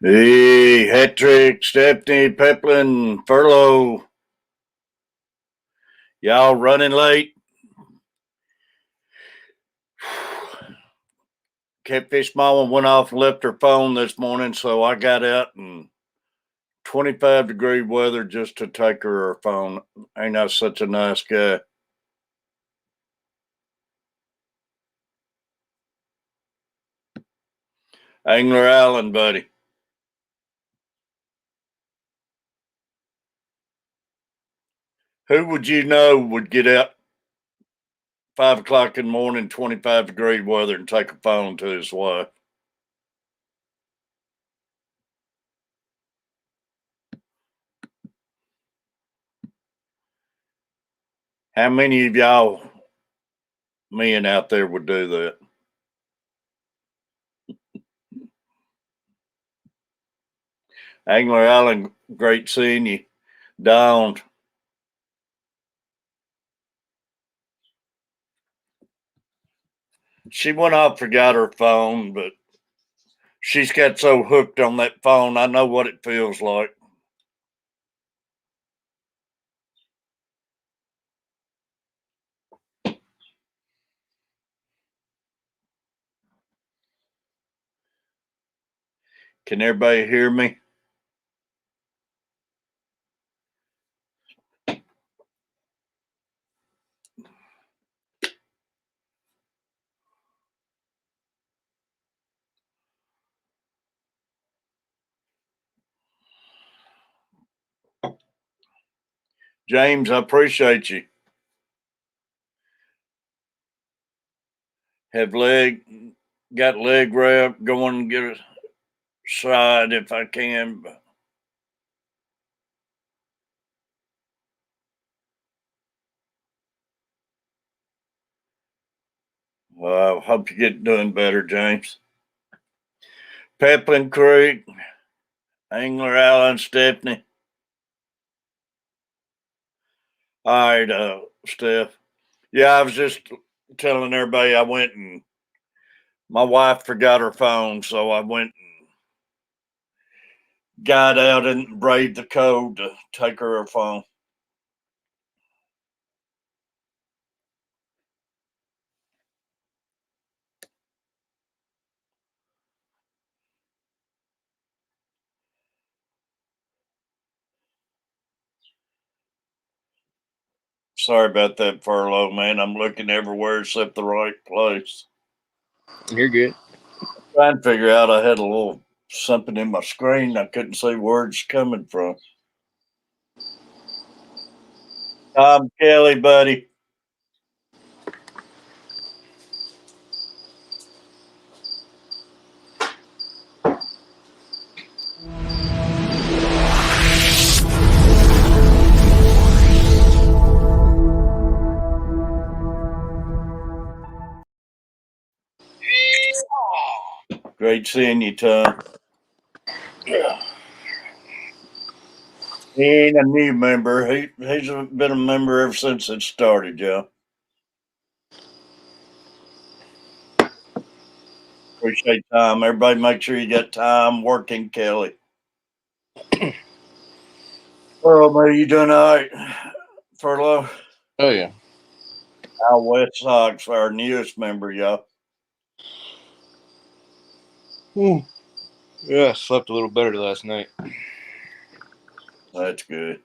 Hey, Hattrick, Stephanie, Peplin, Furlough, y'all running late? Catfish Mama went off and left her phone this morning, so I got out in 25-degree weather just to take her phone. Ain't I such a nice guy? Angler Island, buddy. Who would you know would get out 5 o'clock in the morning, 25-degree weather, and take a phone to his wife? How many of y'all men out there would do that? Angler Island, great seeing you. Down. She went off, forgot her phone, but she's got so hooked on that phone. I know what it feels like. Can everybody hear me? James, I appreciate you. Have got leg wrap, going and get a side if I can. Well, I hope you get doing better, James. Peplin Creek, Angler Island, Stephanie. All right, Steph. Yeah, I was just telling everybody I went and my wife forgot her phone, so I went and got out and braved the code to take her phone. Sorry about that, Furlough, man. I'm looking everywhere except the right place. You're good. Trying to figure out I had a little something in my screen. I couldn't see where it's coming from. Tom Kelly, buddy. Great seeing you, Tom. He ain't a new member. He's been a member ever since it started, Joe. Appreciate time. Everybody make sure you got time working, Kelly. Oh, man, you doing all right, Furlough? Oh yeah. Our West Sox, our newest member, y'all. Yeah, I slept a little better last night. That's good.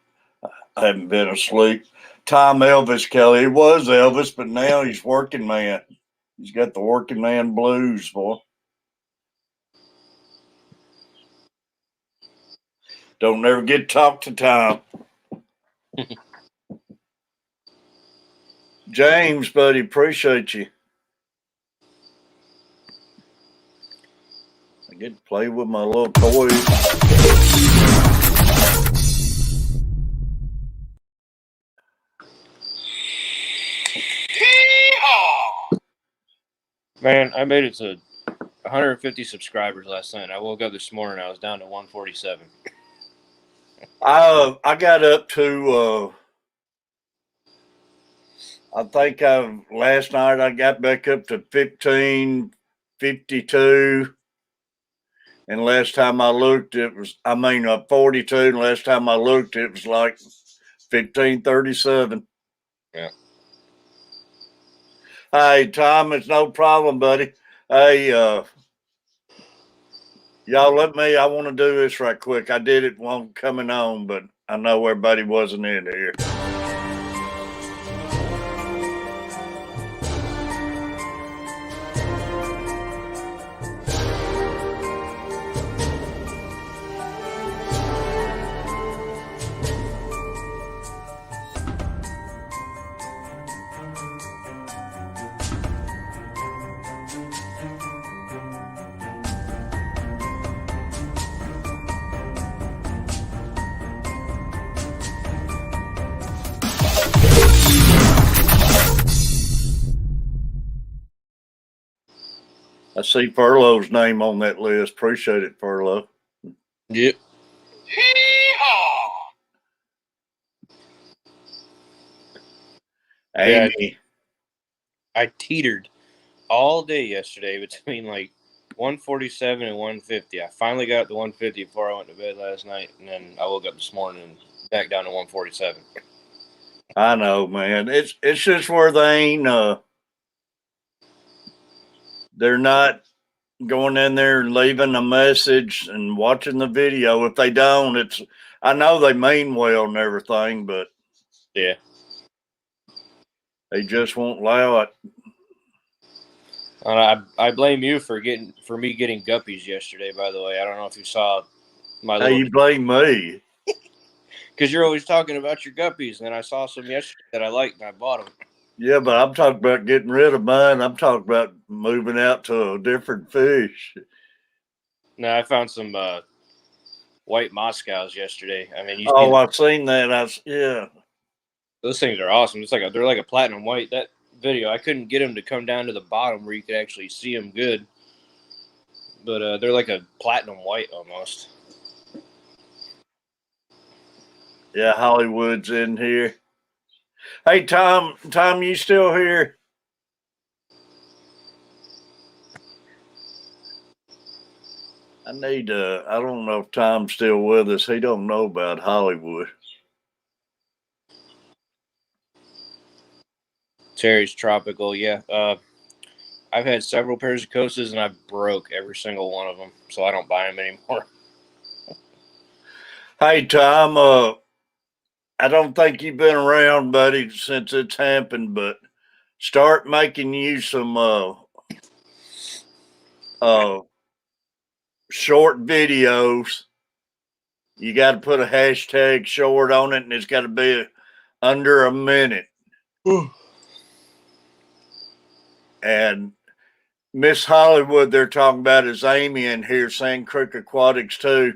I haven't been asleep. Tom Elvis, Kelly. He was Elvis, but now he's working man. He's got the working man blues, boy. Don't never get talked to Tom. James, buddy, appreciate you. I get to play with my little toys. Man, I made it to 150 subscribers last night. I woke up this morning. I was down to 147. I got up to I think last night I got back up to 1552. And last time I looked, it was, 42. And last time I looked, it was like 1537. Yeah. Hey, Tom, it's no problem, buddy. Hey, y'all I want to do this right quick. I did it while coming on, but I know everybody wasn't in here. I see Furlow's name on that list. Appreciate it, Furlow. Yep. Amy. Yeah, I teetered all day yesterday between like 147 and 150. I finally got to 150 before I went to bed last night, and then I woke up this morning and back down to 147. I know, man. It's just where they ain't they're not going in there and leaving a message and watching the video. If they don't, I know they mean well and everything, but Yeah. they just won't allow it. I blame you for me getting guppies yesterday. By the way, I don't know if you saw my Hey, you blame me. because you're always talking about your guppies, and then I saw some yesterday that I liked and I bought them. Yeah, but I'm talking about getting rid of mine. I'm talking about moving out to a different fish. No, I found some white Moscows yesterday. I mean, I've seen that. Yeah. Those things are awesome. They're like a platinum white. That video, I couldn't get them to come down to the bottom where you could actually see them good, but they're like a platinum white almost. Yeah, Hollywood's in here. Hey, Tom, you still here? I don't know if Tom's still with us. He don't know about Hollywood. Terry's tropical, yeah. I've had several pairs of coasters and I broke every single one of them, so I don't buy them anymore. Hey, Tom, I don't think you've been around, buddy, since it's happened, but start making you some short videos. You got to put a hashtag short on it, and it's got to be under a minute. And Miss Hollywood, they're talking about, is Amy in here, Sand Creek Aquatics too.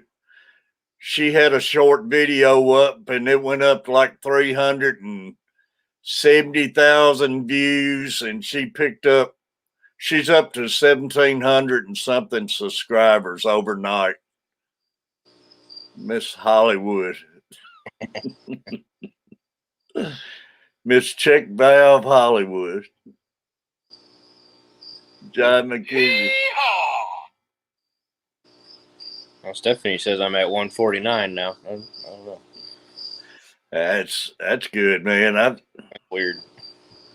She had a short video up, and it went up to like 370,000 views, and she's up to 1,700 and something subscribers overnight. Miss Hollywood. Miss Check Valve Hollywood. John McKinney. Well, Stephanie says I'm at 149 now. I don't know. That's good, man. That's weird.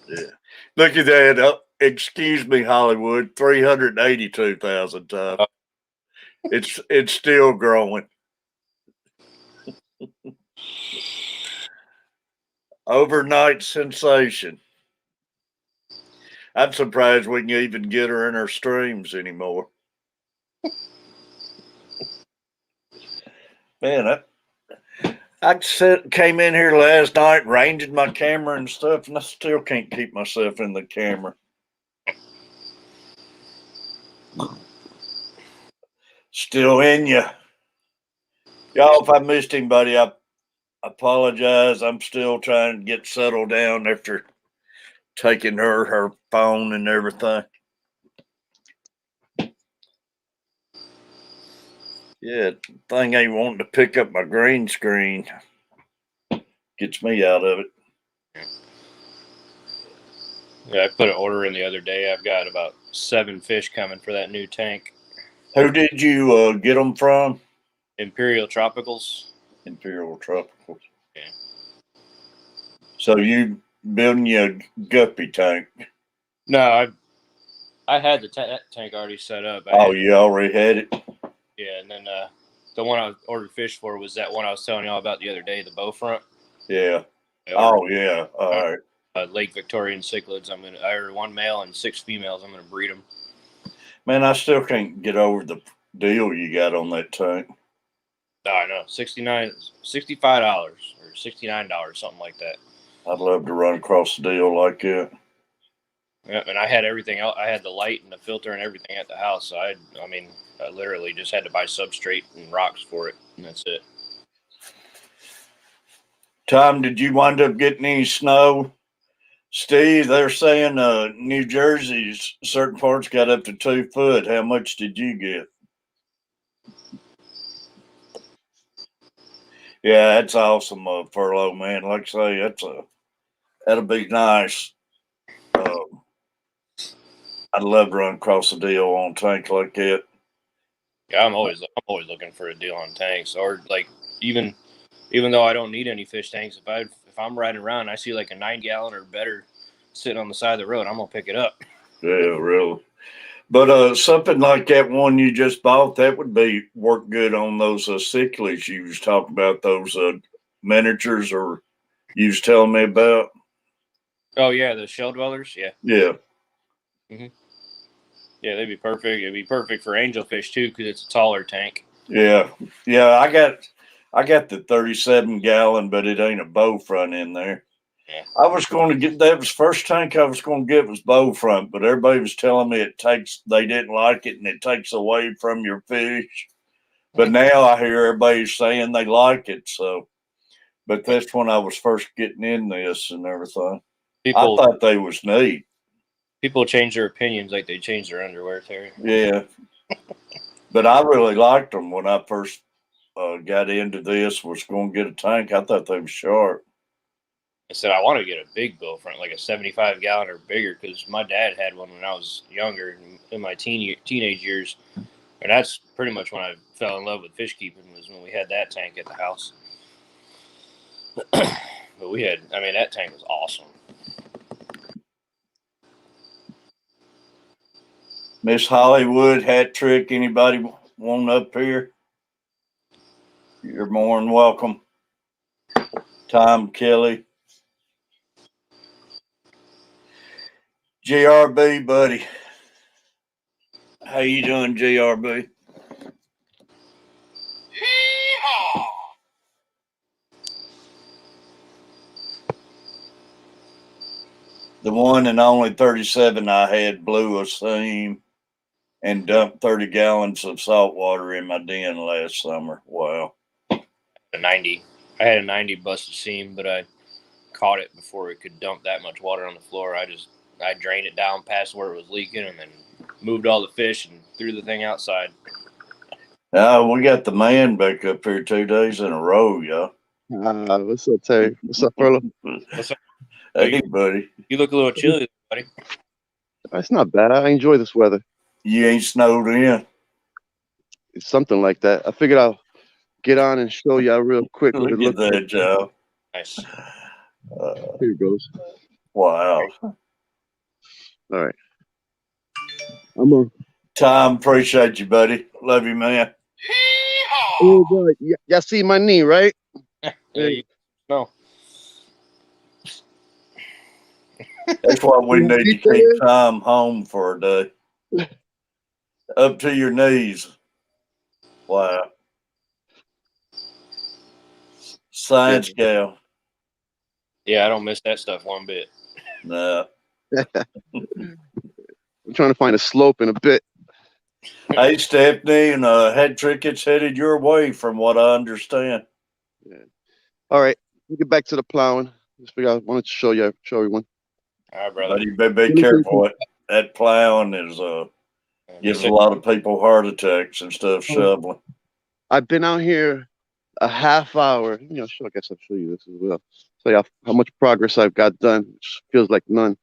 Yeah. Look at that. Excuse me, Hollywood. 382,000 times. It's still growing. Overnight sensation. I'm surprised we can even get her in our streams anymore. Man, I came in here last night, ranging my camera and stuff, and I still can't keep myself in the camera. Still in you. Y'all, if I missed anybody, I apologize. I'm still trying to get settled down after taking her phone and everything. Yeah, thing ain't wanting to pick up my green screen. Gets me out of it. Yeah, I put an order in the other day. I've got about 7 fish coming for that new tank. Who did you get them from? Imperial Tropicals. Imperial Tropical. Yeah. So you building your guppy tank? No, I had the tank already set up. You already had it? Yeah, and then the one I ordered fish for was that one I was telling y'all about the other day, the bow front. Yeah. Oh yeah. All right. Lake Victorian cichlids. I ordered 1 male and 6 females. I'm gonna breed them. Man, I still can't get over the deal you got on that tank. Oh, I know, $65 or $69, something like that. I'd love to run across a deal like that. Yeah, and I had everything else. I had the light and the filter and everything at the house. So I literally just had to buy substrate and rocks for it, and that's it. Tom, did you wind up getting any snow? Steve, they're saying New Jersey's certain parts got up to 2 foot. How much did you get? Yeah, that's awesome, Furlough, man. Like I say, that'll be nice. I'd love to run across a deal on a tank like that. Yeah, I'm always looking for a deal on tanks, or like even though I don't need any fish tanks, if I'm riding around and I see like a 9-gallon or better sitting on the side of the road, I'm gonna pick it up. Yeah, really. But something like that one you just bought, that would work good on those cichlids you was talking about, those miniatures, or you was telling me about. Oh yeah, the shell dwellers. Yeah. Yeah. Mm-hmm. Yeah, they'd be perfect. It'd be perfect for angelfish too, because it's a taller tank. Yeah. I got the 37-gallon, but it ain't a bow front in there. Yeah. I was going to get that was first tank I was going to get was bow front, but everybody was telling me they didn't like it and it takes away from your fish. But now I hear everybody saying they like it. So, but that's when I was first getting in this and everything. I thought they was neat. People change their opinions like they change their underwear, Terry. Yeah, but I really liked them when I first got into this. Was going to get a tank. I thought they were sharp. I said I want to get a big bow front, like a 75-gallon or bigger, because my dad had one when I was younger, in my teenage years, and that's pretty much when I fell in love with fish keeping, was when we had that tank at the house. But that tank was awesome. Miss Hollywood, Hat Trick, anybody want up here? You're more than welcome. Tom Kelly. JRB, buddy. How you doing, JRB? The one and only 37 I had blew a seam and dumped 30 gallons of salt water in my den last summer. Wow. I had a 90 busted seam, but I caught it before it could dump that much water on the floor. I drained it down past where it was leaking and then moved all the fish and threw the thing outside. We got the man back up here 2 days in a row, y'all. What's up, Terry? What's up, Furlough? What's up? Hey, buddy. You look a little chilly, buddy. It's not bad. I enjoy this weather. You ain't snowed in? It's something like that. I figured I'll get on and show y'all real quick what it Look looks at that, like. Joe. Nice. Here it goes. Wow. All right. Tom, appreciate you, buddy. Love you, man. Oh, boy. Y'all see my knee, right? No. That's why we need to keep Tom home for a day. Up to your knees. Wow. Science gal. Yeah, I don't miss that stuff one bit. No. I'm trying to find a slope in a bit. Hey, Stephanie, and Head Tricket's headed your way from what I understand. Yeah. All right. We'll get back to the plowing. Just figure I wanted to show everyone. All right, brother. But you better be careful. That plowing is gives a lot of people heart attacks and stuff shoveling. I've been out here a half hour. I guess I'll show you this as well. So how much progress I've got done, which feels like none.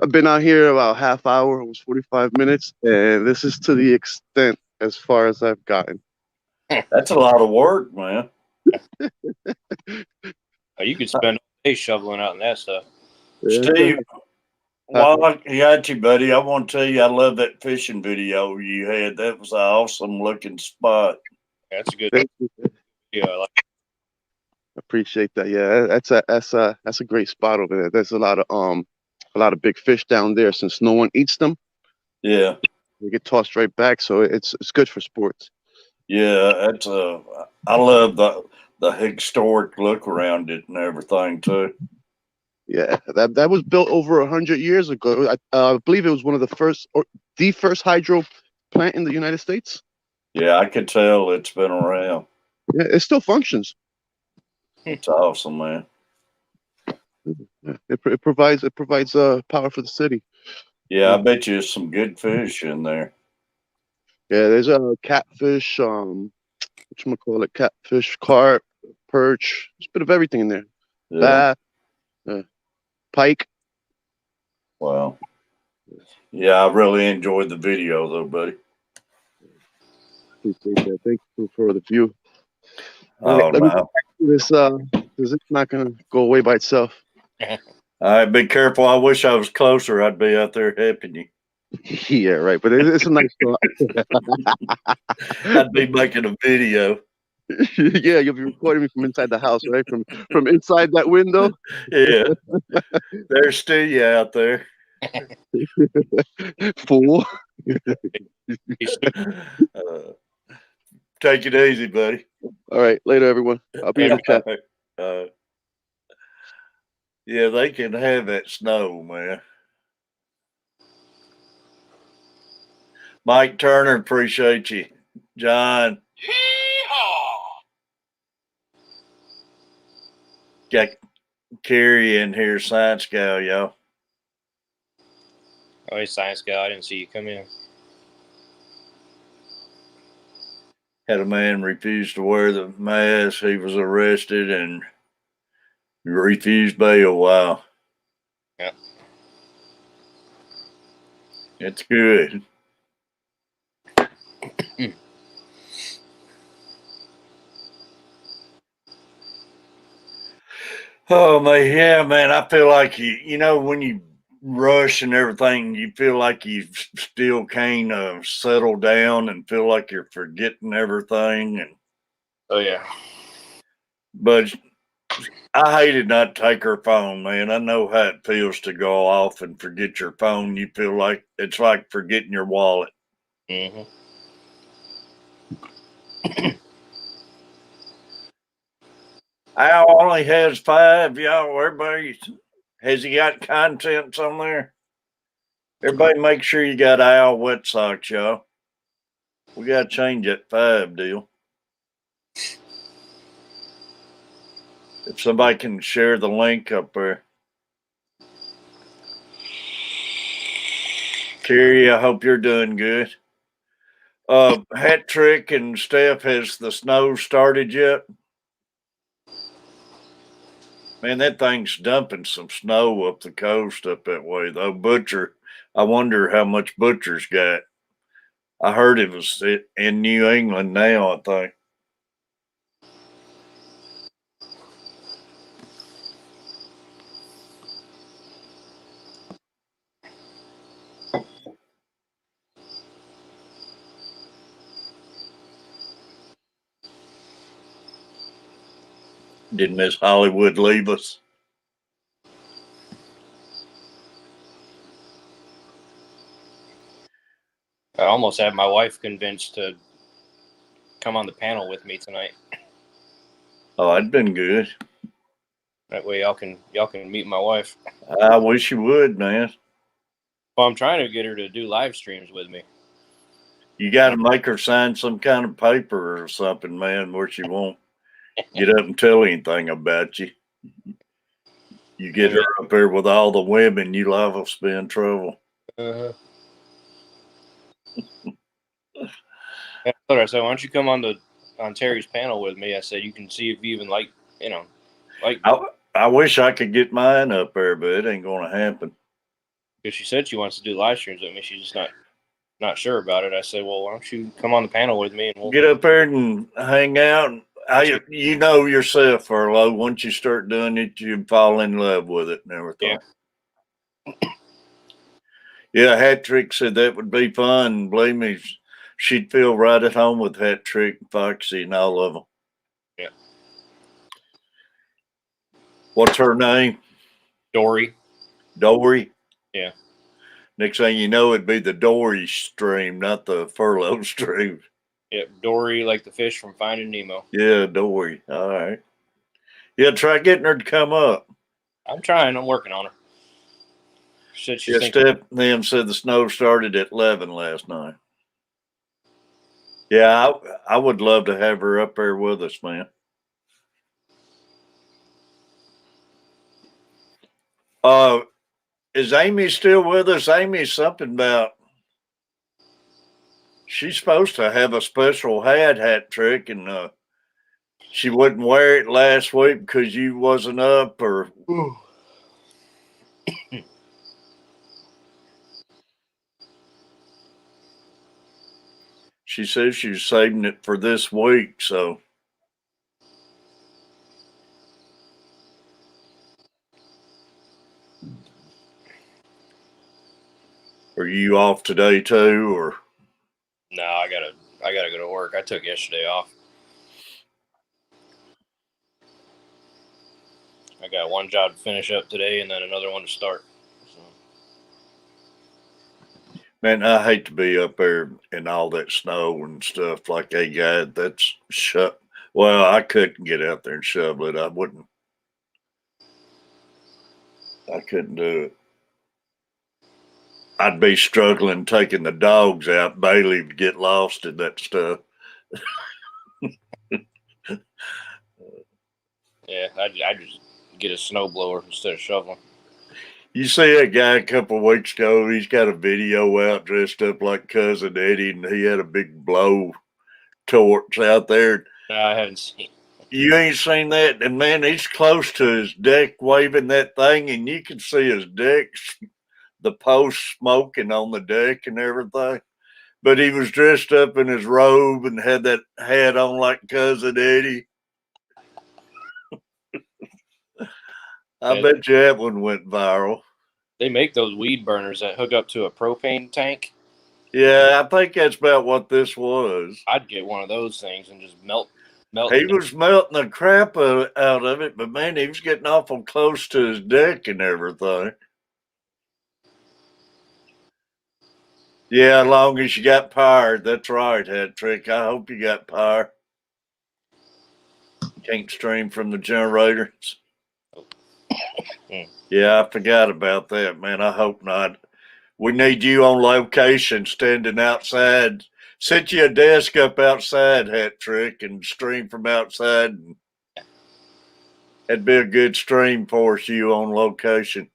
I've been out here about half hour, almost 45 minutes, and this is to the extent as far as I've gotten. That's a lot of work, man. You could spend all day shoveling out and that stuff. Steve, while I got you, buddy, I want to tell you I love that fishing video you had. That was an awesome looking spot. That's a good Thank you. video. I like Appreciate that. Yeah, that's a great spot over there. There's a lot of big fish down there. Since no one eats them, Yeah, they get tossed right back. So it's good for sports. yeah. That's I love the historic look around it and everything too. Yeah, that was built over 100 years ago. I believe it was one of the first, or the first hydro plant in the United States. Yeah, I could tell it's been around. Yeah, it still functions. It's awesome, man. Yeah, it provides power for the city. Yeah, I bet you there's some good fish in there. Yeah, there's a catfish, whatchamacallit, catfish, carp, perch. There's a bit of everything in there. Yeah. Bass, pike. Wow. Yeah, I really enjoyed the video though, buddy. Appreciate that. Thank you for the view. Oh, Let me no. this because it's not gonna go away by itself. All right, be careful. I wish I was closer. I'd be out there helping you. Yeah, right. But it's a nice spot. I'd be making a video. Yeah, you'll be recording me from inside the house, right? From inside that window. Yeah. There's Steve out there. Fool. Take it easy, buddy. All right, later, everyone. I'll be in the chat. Yeah, they can have that snow, man. Mike Turner, appreciate you. John. Got Carrie in here, Science Gal, y'all. Oh, hey, Science Guy. I didn't see you come in. Had a man refuse to wear the mask. He was arrested and refused bail. Wow. Yeah. It's good. Oh man, yeah, man. I feel like you know, when you rush and everything, you feel like you still can't settle down and feel like you're forgetting everything. And Oh, yeah. but I hated not to take her phone, man. I know how it feels to go off and forget your phone. You feel like it's like forgetting your wallet. Mm-hmm. Al only has 5, y'all. Everybody, has he got contents on there? Everybody make sure you got Al wet socks, y'all. We got to change that 5 deal. If somebody can share the link up there. Carrie, I hope you're doing good. Hat Trick and Steph, has the snow started yet? Man, that thing's dumping some snow up the coast up that way, though. Butcher, I wonder how much Butcher's got. I heard it was in New England now, I think. Did Miss Hollywood leave us? I almost had my wife convinced to come on the panel with me tonight. Oh, that'd been good. That way y'all can meet my wife. I wish you would, man. Well, I'm trying to get her to do live streams with me. You got to make her sign some kind of paper or something, man, where she won't get up and tell anything about you. You get her up there with all the women, you liable to be in trouble. I told her, I said, why don't you come on Terry's panel with me? I said, you can see if you even like. I wish I could get mine up there, but it ain't going to happen. Because she said she wants to do live streams with me. She's just not sure about it. I said, well, why don't you come on the panel with me and we'll get up there and hang out. You know yourself, Furlow. Once you start doing it, you fall in love with it and everything. Yeah, Hat Trick said that would be fun. Believe me, she'd feel right at home with Hat Trick, Foxy, and all of them. Yeah. What's her name? Dory. Dory? Yeah. Next thing you know, it'd be the Dory stream, not the Furlow stream. Yep, Dory, like the fish from Finding Nemo. Yeah, Dory. All right. Yeah, try getting her to come up. I'm trying. I'm working on her. She said she's thinking. Steph them said the snow started at 11 last night. Yeah, I would love to have her up there with us, man. Is Amy still with us? Amy's something about she's supposed to have a special Hat Trick, and she wouldn't wear it last week because you wasn't up, or she says she was saving it for this week. So, are you off today too, or? No, I gotta go to work. I took yesterday off. I got one job to finish up today and then another one to start. So. Man, I hate to be up there in all that snow and stuff like they got. That's shut. Well, I couldn't get out there and shovel it. I wouldn't. I couldn't do it. I'd be struggling taking the dogs out. Bailey would get lost in that stuff. Yeah, I just get a snowblower instead of shoveling. You see that guy a couple of weeks ago? He's got a video out dressed up like Cousin Eddie, and he had a big blow torch out there. No, I haven't seen. You ain't seen that? And man, he's close to his deck waving that thing, and you can see his deck, the post smoking on the deck and everything. But he was dressed up in his robe and had that hat on like Cousin Eddie. I bet you that one went viral. They make those weed burners that hook up to a propane tank. Yeah, I think that's about what this was. I'd get one of those things and just melt. He was melting the crap out of it, but man, he was getting awful close to his deck and everything. Yeah, as long as you got power. That's right, Hat Trick. I hope you got power. Can't stream from the generators. Yeah, I forgot about that, man. I hope not. We need you on location, standing outside. Set you a desk up outside, Hat Trick, and stream from outside. That'd be a good stream for us, you on location.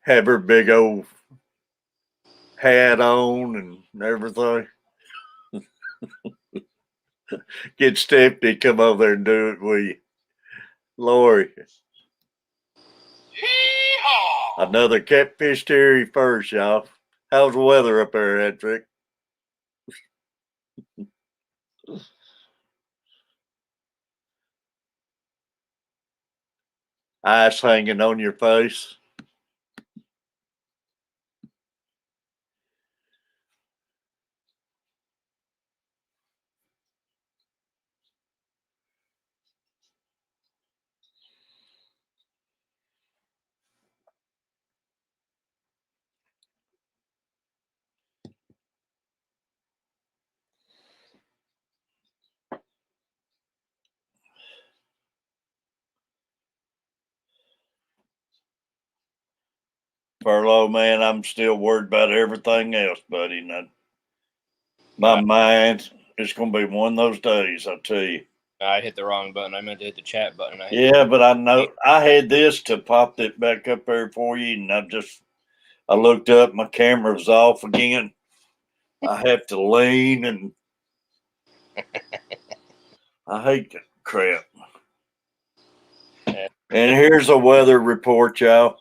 Have her big old hat on and everything. Get Stephanie come over there and do it with you. Lori. Yeehaw! Another Catfish Terry first, y'all. How's the weather up there, Hedrick? Ice hanging on your face. Furlough, man, I'm still worried about everything else, buddy. Now, my mind is going to be one of those days, I tell you. I hit the wrong button. I meant to hit the chat button. Yeah, but I know I had this to pop it back up there for you, and I looked up, my camera was off again. I have to lean, and I hate that crap. And here's a weather report, y'all.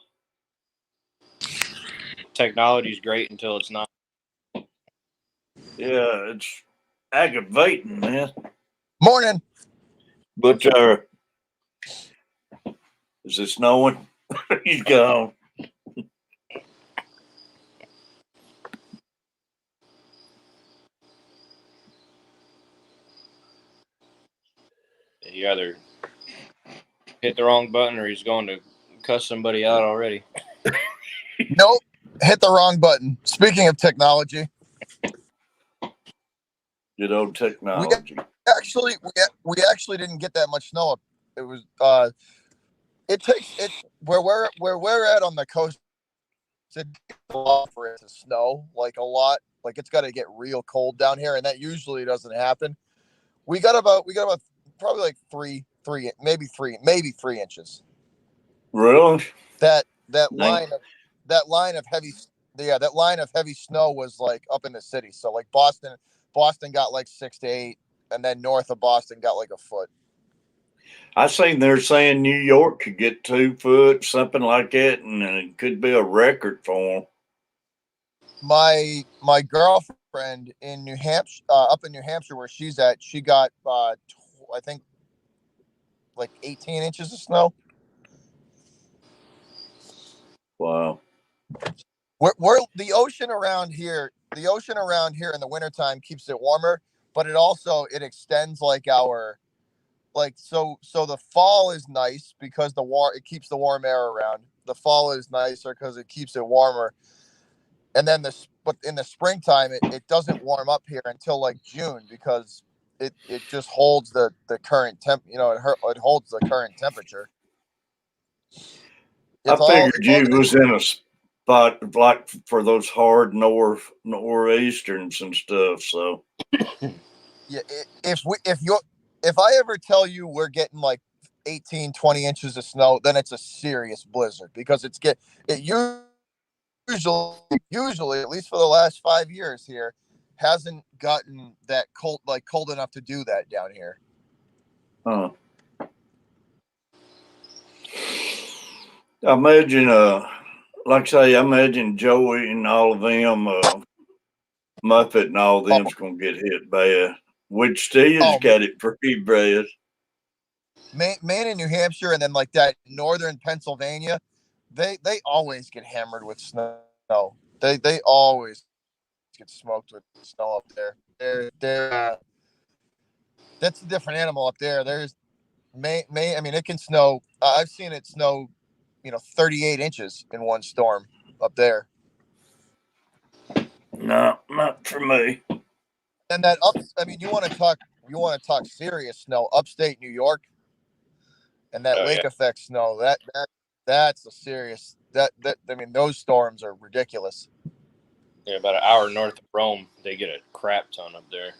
Technology's great until it's not. Yeah, it's aggravating, man. Morning. But is it snowing? He's gone. You either hit the wrong button or he's going to cuss somebody out already. Nope. Hit the wrong button. Speaking of technology, Good old technology. we actually didn't get that much snow. It was it takes it where we're at on the coast. It takes a lot for it to snow, like a lot. Like it's got to get real cold down here, and that usually doesn't happen. We got about probably like maybe 3 inches. Really? That Dang. line of heavy that line of heavy snow was like up in the city. So like Boston got like 6 to 8, and then north of Boston got like a foot. I seen they're saying New York could get 2 foot, something like that, and it could be a record for them. My girlfriend in New Hampshire, up in New Hampshire where she's at, she got I think like 18 inches of snow. Wow. We're the ocean around here. The ocean around here in the wintertime keeps it warmer, but it extends like our so the fall is nice because it keeps the warm air around. The fall is nicer because it keeps it warmer, and then but in the springtime it doesn't warm up here until like June because it just holds the current temp. It holds the current temperature. I figured you was in a spot like for those hard northeasterns and stuff. So yeah. If I ever tell you we're getting like 18, 20 inches of snow, then it's a serious blizzard because it usually at least for the last 5 years here hasn't gotten that cold enough to do that down here. I imagine I imagine Joey and all of them Muffet and all of them's gonna get hit bad. Which Steve's got it pretty bad. Maine and New Hampshire, and then like that northern Pennsylvania, they always get hammered with snow. They always get smoked with snow up there. That's a different animal up there. There's Maine. I mean, it can snow. I've seen it snow, 38 inches in one storm up there. No, not for me. And I mean, you want to talk serious snow, upstate New York, and that lake effect snow. That's a serious. I mean, those storms are ridiculous. Yeah, about an hour north of Rome, they get a crap ton up there.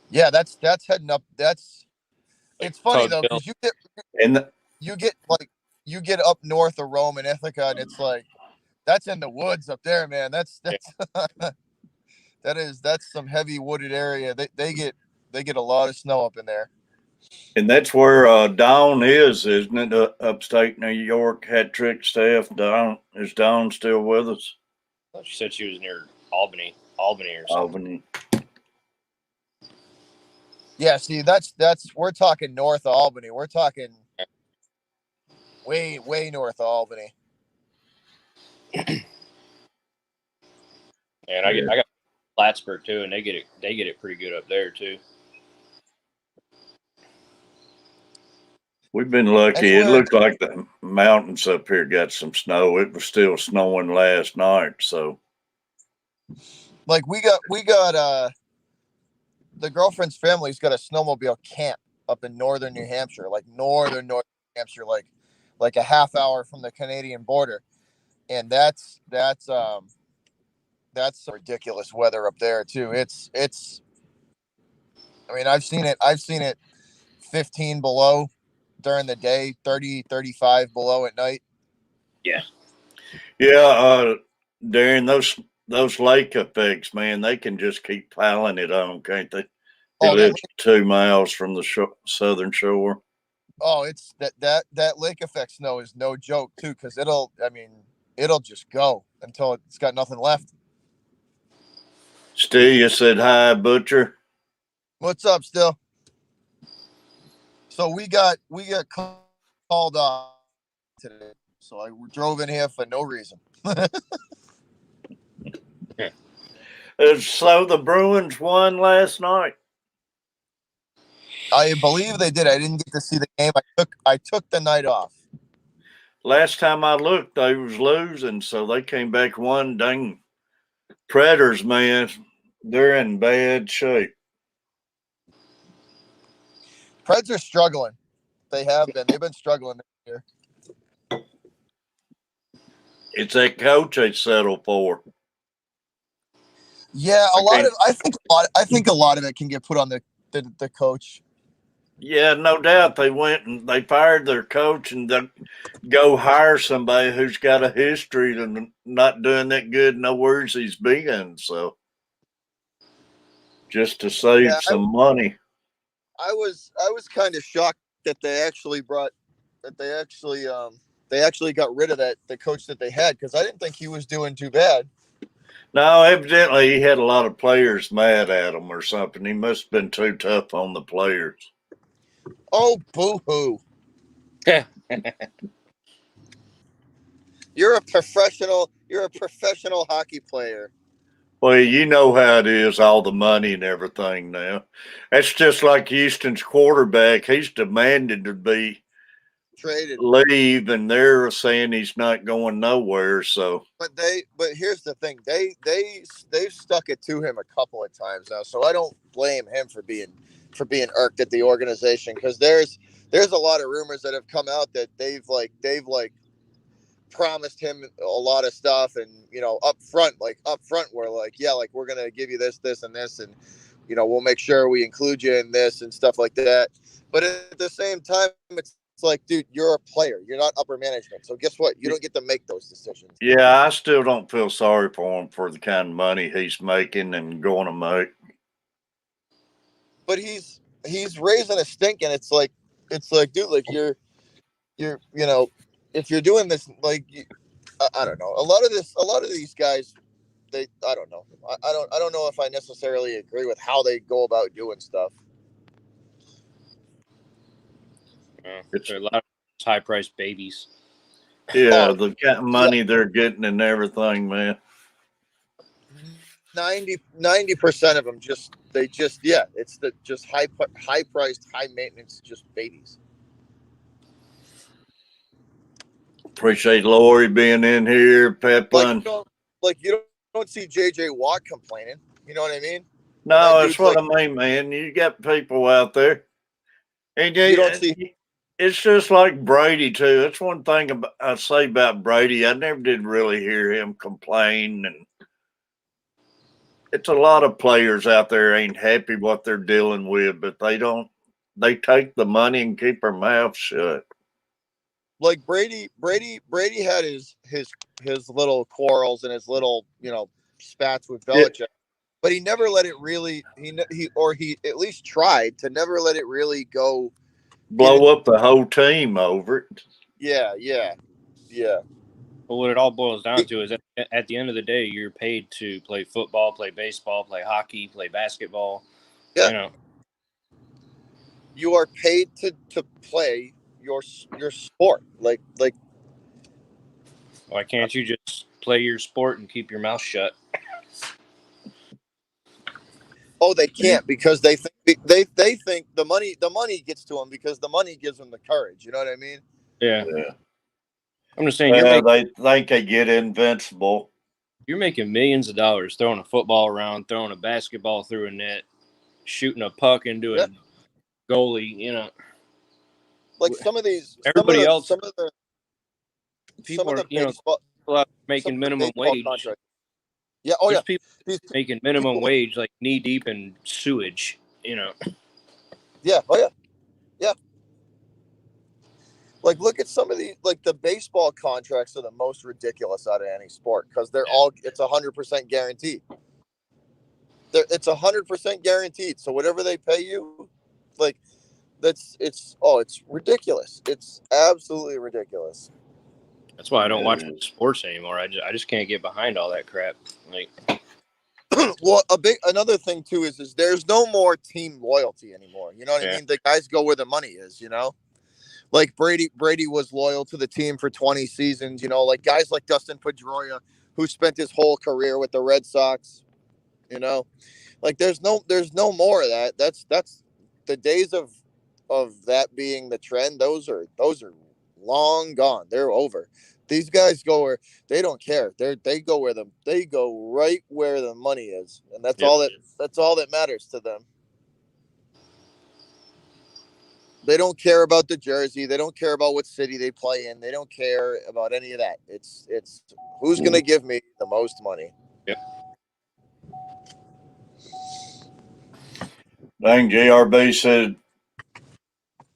Yeah, that's heading up. It's funny though because you get up north of Rome and Ithaca, and it's like that's in the woods up there, man. That's that's some heavy wooded area. They get a lot of snow up in there. And that's where Dawn is, isn't it? Upstate New York, hat trick staff. Is Dawn still with us? I thought she said she was near Albany or something. Albany. Yeah, see, that's we're talking north of Albany. We're talking way north of Albany. And I got Plattsburgh too, and they get it pretty good up there too. We've been lucky. It looked like the mountains up here got some snow. It was still snowing last night, so like we got the girlfriend's family's got a snowmobile camp up in northern New Hampshire, like northern New Hampshire, like a half hour from the Canadian border, and that's some ridiculous weather up there too. It's I mean, I've seen it 15 below during the day, 30, 35 below at night. Yeah. Yeah, Darren, those lake effects, man, they can just keep piling it on, can't they? It lives 2 miles from the southern shore. Oh, it's that lake effect snow is no joke too, because it'll just go until it's got nothing left. Still, you said hi, Butcher. What's up, still? So we got called off today, so I drove in here for no reason. So the Bruins won last night. I believe they did. I didn't get to see the game. I took the night off. Last time I looked, they was losing, so they came back one. Dang, Predators, man, they're in bad shape. Preds are struggling. They have been. They've been struggling this year. It's that coach they settle for. Yeah, I think a lot of it can get put on the coach. Yeah, no doubt. They went and they fired their coach and they go hire somebody who's got a history of not doing that good nowhere he's been. So just to save some money. I was kind of shocked that they actually got rid of the coach that they had, because I didn't think he was doing too bad. No, evidently he had a lot of players mad at him or something. He must have been too tough on the players. Oh, boo-hoo. You're a professional hockey player. Well, you know how it is, all the money and everything now. That's just like Houston's quarterback. He's demanded to be Traded. leave, and they're saying he's not going nowhere. So, but here's the thing: they've stuck it to him a couple of times now, so I don't blame him for being irked at the organization, because there's a lot of rumors that have come out that they've promised him a lot of stuff, and up front we're like, yeah, like, we're gonna give you this and this, and we'll make sure we include you in this and stuff like that. But at the same time, it's like, dude, you're a player, you're not upper management, so guess what, you don't get to make those decisions. yeah, I still don't feel sorry for him for the kind of money he's making and going to make. But he's raising a stink, and it's like, dude, like, you're if you're doing this, like, I don't know, a lot of these guys, I don't know, I don't know if I necessarily agree with how they go about doing stuff. It's a lot of high-priced babies. Yeah, the kind of money they're getting and everything, man. 90% of them it's high priced, high maintenance, just babies. Appreciate Lori being in here, Peplin. You don't see JJ Watt complaining. You know what I mean? No, that's what I mean, man. You got people out there, and you don't see. It's just like Brady too. That's one thing I say about Brady. I never did really hear him complain, and it's a lot of players out there ain't happy what they're dealing with, but they don't. They take the money and keep their mouth shut. Like Brady had his little quarrels and his little spats with Belichick, but he never let it really. He at least tried to never let it really go. Blow up the whole team over it. Yeah. But what it all boils down to is at the end of the day, you're paid to play football, play baseball, play hockey, play basketball. Yeah. You are paid to play your sport. Like. Why can't you just play your sport and keep your mouth shut? Oh, they can't, because they think the money gets to them, because the money gives them the courage. You know what I mean? Yeah. I'm just saying, they think they get invincible. You're making millions of dollars throwing a football around, throwing a basketball through a net, shooting a puck into a goalie. Like some of these, everybody else, some of the people are baseball, making minimum wage. Contract. Yeah. Oh, There's people making minimum wage, like knee deep in sewage. Yeah. Oh yeah. Yeah. Like, look at some of the the baseball contracts are the most ridiculous out of any sport, because it's 100% guaranteed. It's 100% guaranteed. So whatever they pay you, like it's ridiculous. It's absolutely ridiculous. That's why I don't watch It is. sports anymore. I just can't get behind all that crap. Like, Well, another thing too is there's no more team loyalty anymore. You know what I Yeah. mean? The guys go where the money is. You know, like Brady was loyal to the team for 20 seasons. You know, like guys like Dustin Pedroia, who spent his whole career with the Red Sox. You know, like there's no more of that. That's the days of that being the trend. Those are long gone. They're over. These guys go where they don't care. They go right where the money is, and that's Yep. all that matters to them. They don't care about the jersey. They don't care about what city they play in. They don't care about any of that. It's who's going to give me the most money. Yep. Dang, JRB said,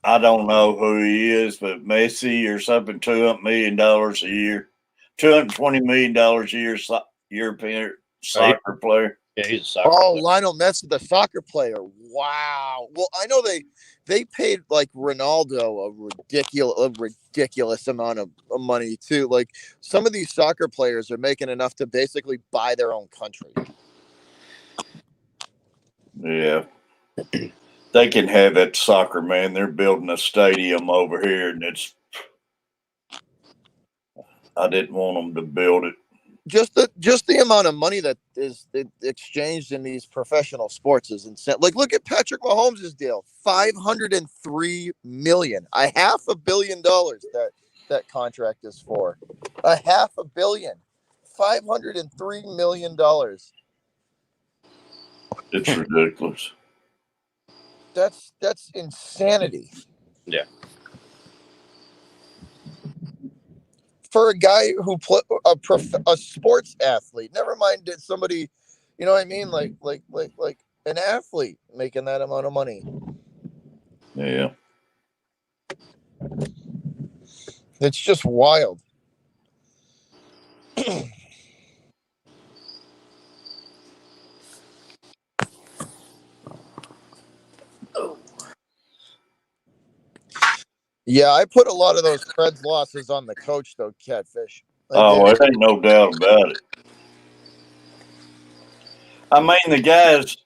I don't know who he is, but Messi or something, $200 million a year, $220 million a year, European soccer player. Yeah, he's a soccer Oh, player. Lionel Messi, the soccer player. Wow. Well, I know they paid like Ronaldo a ridiculous amount of money too. Like some of these soccer players are making enough to basically buy their own country. Yeah. They can have that soccer, man. They're building a stadium over here, and I didn't want them to build it. Just the amount of money that is exchanged in these professional sports is insane. Like, look at Patrick Mahomes' deal, $503 million, $500 million that contract is for, $500 million, $503 million. It's ridiculous. That's insanity. Yeah. For a guy who put a sports athlete, never mind somebody, you know what I mean, like an athlete making that amount of money. Yeah. It's just wild. Yeah, I put a lot of those Preds losses on the coach, though, Catfish. It ain't no doubt about it. I mean, the guy's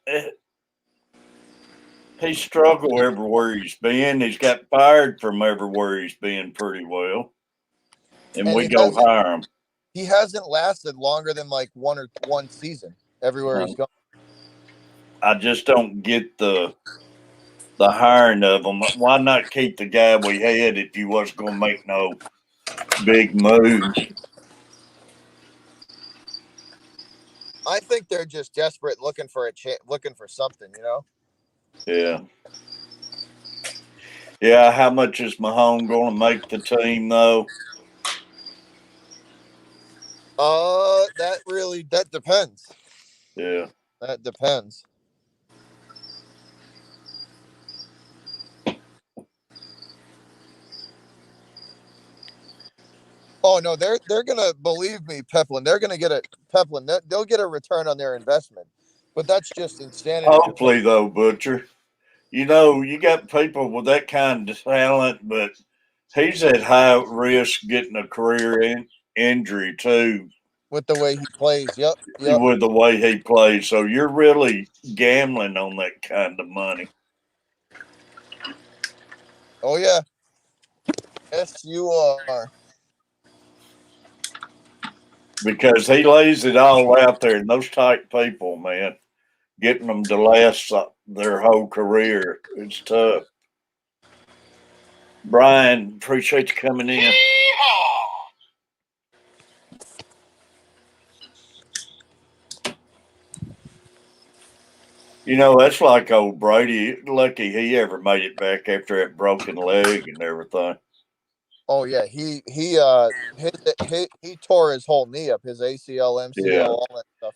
he struggled everywhere he's been. He's got fired from everywhere he's been pretty well, and we go hire him. He hasn't lasted longer than like one season everywhere he's gone. I just don't get the hiring of him. Why not keep the guy we had if you was going to make no big moves? I think they're just desperate, looking for looking for something, you know. Yeah. Yeah, how much is Mahone going to make the team, though? That depends. Yeah. That depends. Oh no, they're gonna, believe me, Peplin. They're gonna get they'll get a return on their investment, but that's just insanity. Hopefully, though, Butcher. You know, you got people with that kind of talent, but he's at high risk getting a career injury too. With the way he plays, yep. With the way he plays, so you're really gambling on that kind of money. Oh yeah. Yes, you are. Because he lays it all out there, and those type people, man, getting them to last their whole career, it's tough. Brian, appreciate you coming in. You know, that's like old Brady. Lucky he ever made it back after that broken leg and everything. Oh yeah, he tore his whole knee up, his ACL, MCL, all that stuff.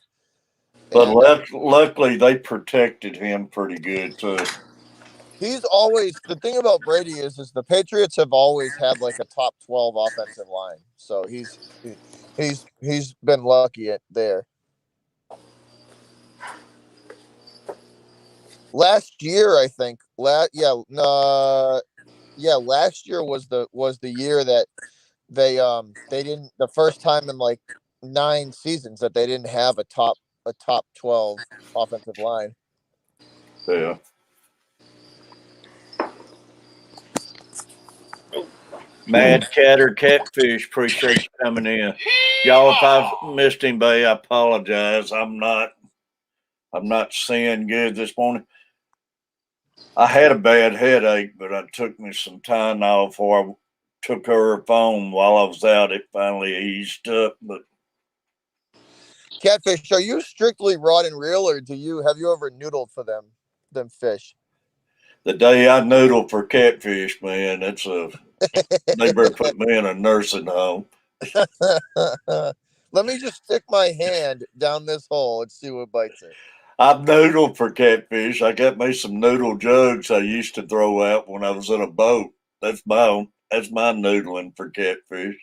But And, luckily, they protected him pretty good too. he's always, the thing about Brady is the Patriots have always had like a top 12 offensive line, so he's been lucky at there. last year, I think. Last year was the year that they didn't, the first time in like 9 seasons that they didn't have a top 12 offensive line. Yeah. Mad Cat or Catfish, appreciate you coming in. Y'all, if I've missed anybody, I apologize. I'm not seeing good this morning. I had a bad headache, but I took me some time off before I took her phone while I was out. It finally eased up, but Catfish, are you strictly rod and reel, or have you ever noodled for them fish? the day I noodle for catfish, man, they better put me in a nursing home. Let me just stick my hand down this hole and see what bites it. I've noodled for catfish. I got me some noodle jugs I used to throw out when I was in a boat. That's my noodling for catfish.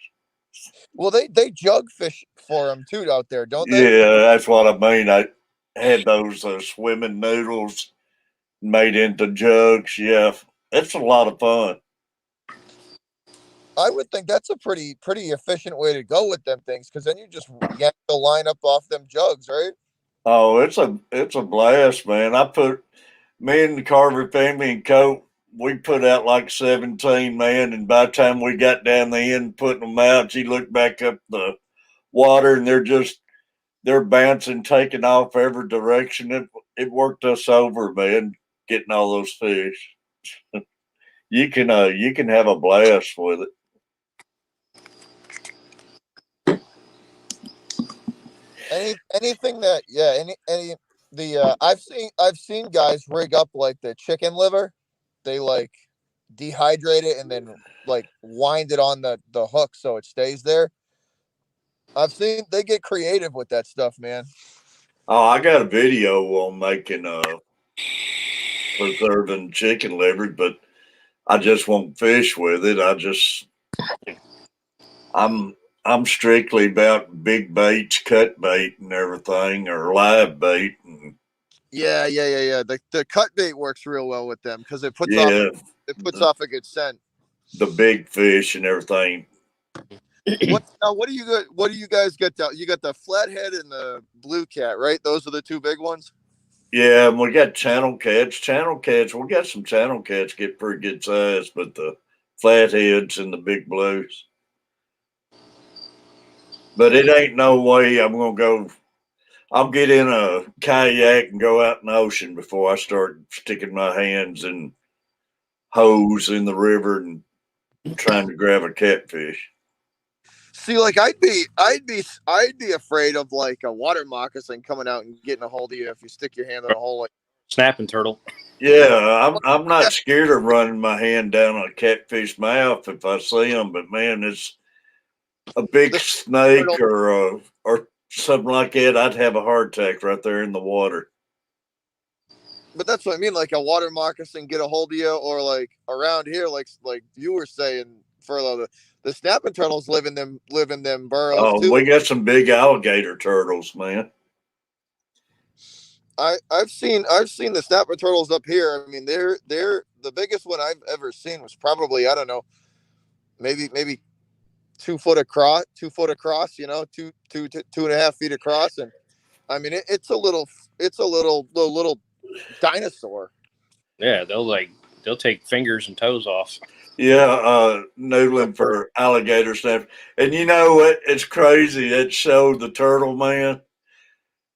Well, they jug fish for them too out there, don't they? Yeah, that's what I mean. I had those swimming noodles made into jugs. Yeah, it's a lot of fun. I would think that's a pretty efficient way to go with them things, because then you just yank the line up off them jugs, right? Oh, it's a blast, man. Me and the Carver family and Coat, we put out like 17, man, and by the time we got down the end putting them out, you look back up the water and they're bouncing, taking off every direction. It worked us over, man, getting all those fish. You can have a blast with it. Anything that any the I've seen guys rig up like the chicken liver. They like dehydrate it and then like wind it on the hook so it stays there. I've seen they get creative with that stuff, man. Oh, I got a video on making preserving chicken liver, but I just won't fish with it. I'm I'm strictly about big baits, cut bait, and everything, or live bait. And Yeah. The cut bait works real well with them because it puts yeah, off a good scent. the big fish and everything. What do you guys get down? You got the flathead and the blue cat, right? Those are the two big ones. Yeah, and we got channel cats. We got some channel cats get pretty good size, but the flatheads and the big blues. But it ain't no way I'm gonna go. I'll get in a kayak and go out in the ocean before I start sticking my hands in hose in the river and trying to grab a catfish. See, like I'd be afraid of like a water moccasin coming out and getting a hold of you if you stick your hand in a hole. Like, Snapping turtle. Yeah, I'm not scared of running my hand down a catfish mouth if I see them, but man, it's a big snake or something like that. I'd have a heart attack right there in the water. but that's what I mean. Like a water moccasin get a hold of you, or like around here, like you were saying, Furlough, the snapping turtles live in them burrows Oh, too. we got some big alligator turtles, man. I've seen the snapping turtles up here. I mean, they're the biggest one I've ever seen was probably, I don't know, maybe 2 foot across, 2 foot across, you know, 2.5 feet across. And I mean, it's a little dinosaur. Yeah, they'll take fingers and toes off. Yeah, noodling for alligator stuff. And you know what? It's crazy. That show, The Turtle Man,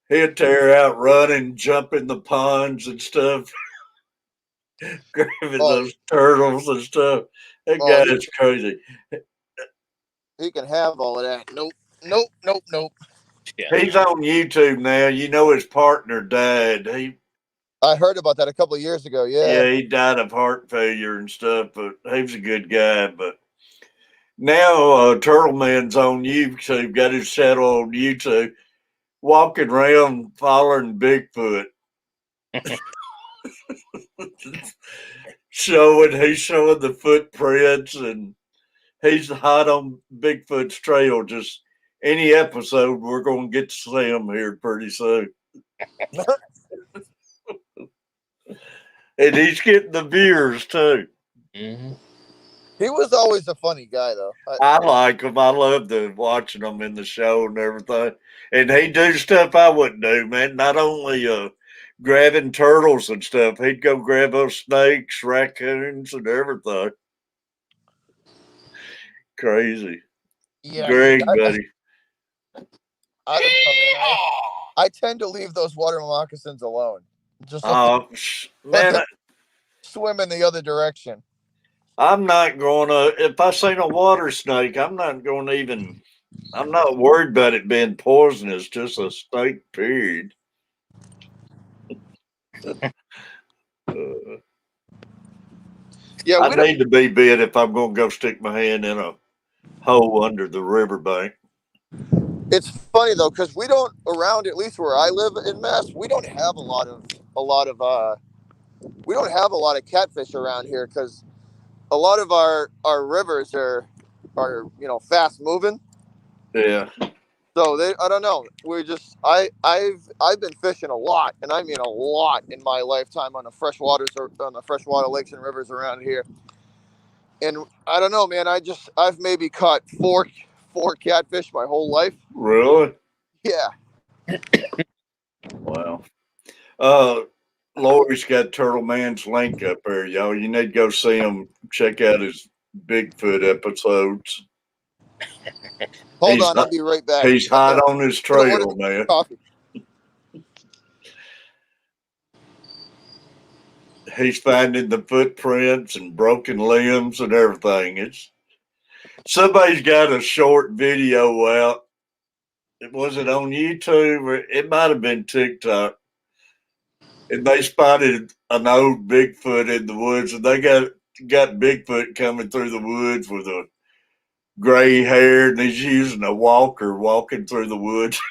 he'd tear out running, jumping the ponds and stuff, grabbing Oh, those turtles and stuff. That guy is crazy. he can have all of that. Nope. Yeah. He's on YouTube now. You know his partner died. I heard about that a couple of years ago. Yeah. He died of heart failure and stuff, but he was a good guy. But now Turtle Man's on YouTube, got his channel on YouTube, walking around following Bigfoot. He's showing the footprints, and he's hot on Bigfoot's trail. Just any episode, we're going to get to see him here pretty soon. And he's getting the viewers too. Mm-hmm. He was always a funny guy, though. I like him. I love watching him in the show and everything. And he do stuff I wouldn't do, man. Not only grabbing turtles and stuff, he'd go grab those snakes, raccoons, and everything. Crazy. Yeah, Greg, buddy. I don't know, man. I tend to leave those water moccasins alone. Just let Man, them swim in the other direction. I'm not going to, if I see a water snake, I'm not going to even, I'm not worried about it being poisonous, just a snake, period. Yeah, I need to be bit if I'm going to go stick my hand in a hole under the riverbank. It's funny though, because we don't around, at least where I live in Mass, we don't have a lot of catfish around here, because a lot of our rivers are fast moving. Yeah. So I don't know. I've been fishing a lot, and I mean a lot in my lifetime on the freshwater lakes and rivers around here. And I don't know, man. I've maybe caught four catfish my whole life. Really? Yeah. Wow. Lori's got Turtle Man's link up there, y'all. You need to go see him. Check out his Bigfoot episodes. Hold on, I'll be right back. He's hot on his trail, man. Coffee. He's finding the footprints and broken limbs and everything. Somebody's got a short video out. Was it on YouTube or it might have been TikTok? And they spotted an old Bigfoot in the woods, and they got Bigfoot coming through the woods with a gray hair, and he's using a walker walking through the woods.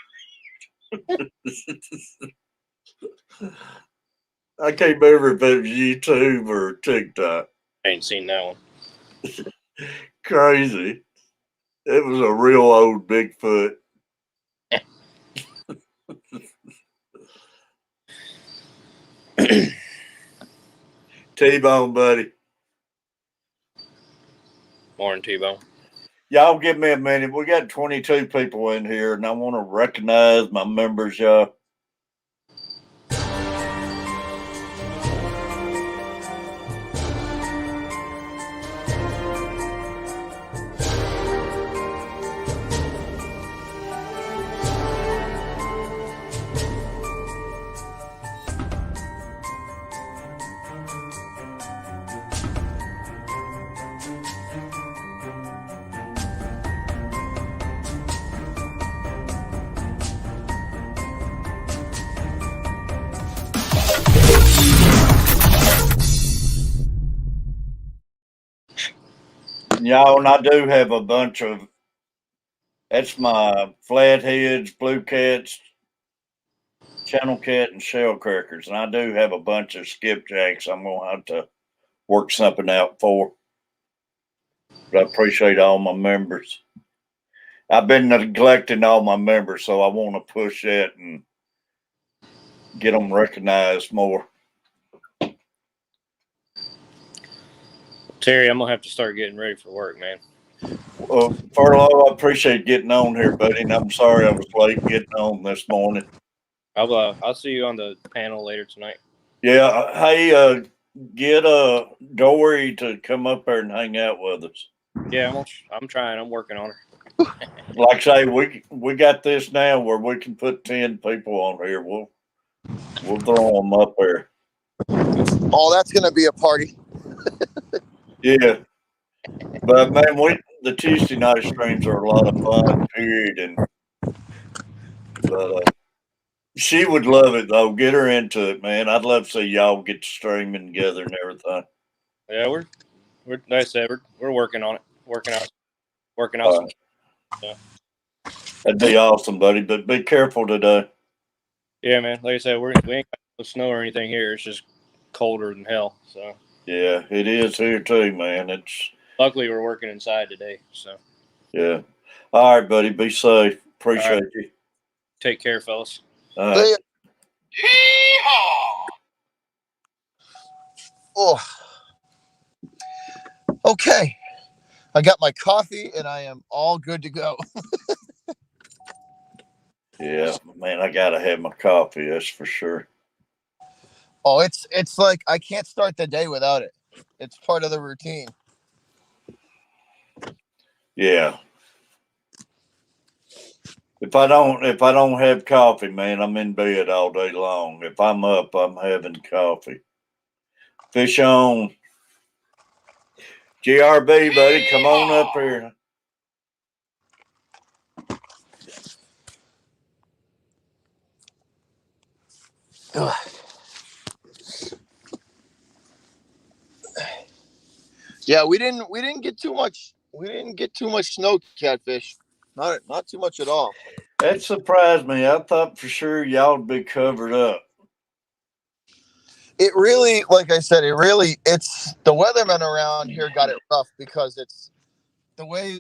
I can't remember if it was YouTube or TikTok. I ain't seen that one. Crazy. It was a real old Bigfoot. T-Bone, buddy. Morning, T-Bone. Y'all give me a minute. We got 22 people in here, and I want to recognize my members, y'all. Y'all, and I do have a bunch of, that's my flatheads, blue cats, channel cat, and shell crackers. And I do have a bunch of skipjacks I'm going to have to work something out for. But I appreciate all my members. I've been neglecting all my members, so I want to push that and get them recognized more. Terry, I'm going to have to start getting ready for work, man. Well, Furlough, I appreciate getting on here, buddy, and I'm sorry I was late getting on this morning. I'll see you on the panel later tonight. Yeah, hey, get Dory to come up there and hang out with us. Yeah, I'm trying. I'm working on her. Like I say, we got this now where we can put 10 people on here. We'll throw them up there. Oh, that's gonna be a party. Yeah, but man, the Tuesday night streams are a lot of fun. Period, but she would love it though. Get her into it, man. I'd love to see y'all get to streaming together and everything. Yeah, we're like I said, we're working on it. Working out some. Yeah. That'd be awesome, buddy. But be careful today. Yeah, man. Like I said, we ain't got no snow or anything here. It's just colder than hell. So Yeah, it is here too, man. It's luckily we're working inside today. So yeah. All right, buddy. Be safe. Appreciate you. Take care, fellas. All right. Oh, okay. I got my coffee and I am all good to go. Yeah, man, I gotta have my coffee. That's for sure. Oh, it's like I can't start the day without it. It's part of the routine. Yeah. If I don't have coffee, man, I'm in bed all day long. If I'm up, I'm having coffee. Fish on. GRB, buddy, come on up here. Ugh. Yeah, we didn't get too much. We didn't get too much snow, Catfish. Not too much at all. That surprised me. I thought for sure y'all would be covered up. It really, like I said, it's the weathermen around here got it rough because it's the way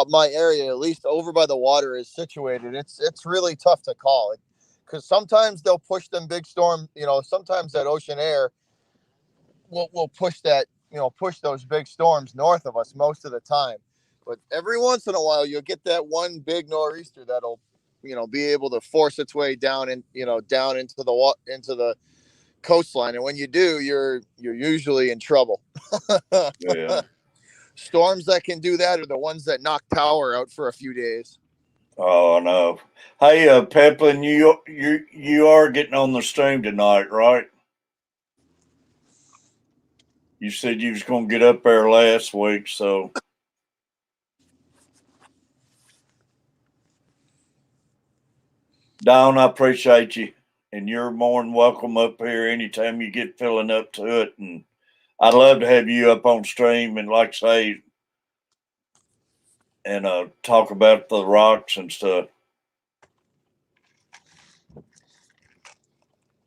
my area, at least over by the water, is situated. It's really tough to call it because sometimes they'll push them big storm. Sometimes that ocean air will push push those big storms north of us most of the time. But every once in a while, you'll get that one big nor'easter that'll be able to force its way down down into the coastline, and when you do, you're usually in trouble. Yeah. Storms that can do that are the ones that knock power out for a few days. Oh no. Hey, Peplin, you are getting on the stream tonight, right? You said you was gonna get up there last week, so Don, I appreciate you. And you're more than welcome up here anytime you get feeling up to it. And I'd love to have you up on stream and like I say and talk about the rocks and stuff.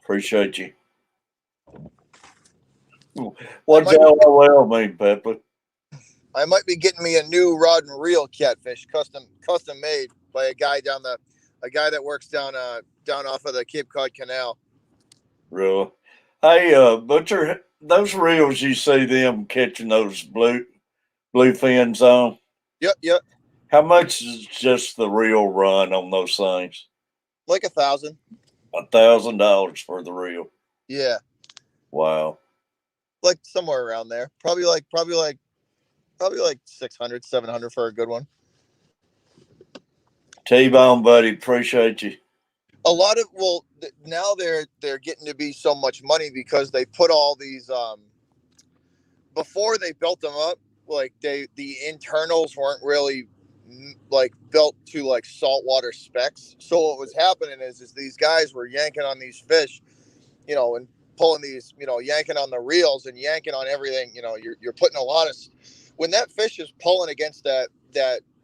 Appreciate you. What's LOL mean, Pepper? I might be getting me a new rod and reel, Catfish, custom made by a guy that works down off of the Cape Cod Canal. Really? Hey, Butcher, those reels you see them catching those blue fins on. Yep. How much is just the reel run on those things? Like 1,000. $1,000 for the reel. Yeah, Wow. like somewhere around there. Probably like 600, 700 for a good one. T-Bone, buddy, appreciate you. A lot of now they're getting to be so much money because they put all these before they built them up, like the internals weren't really like built to like saltwater specs. So what was happening is these guys were yanking on these fish, and pulling these, yanking on the reels and yanking on everything. You're putting a lot of, when that fish is pulling against that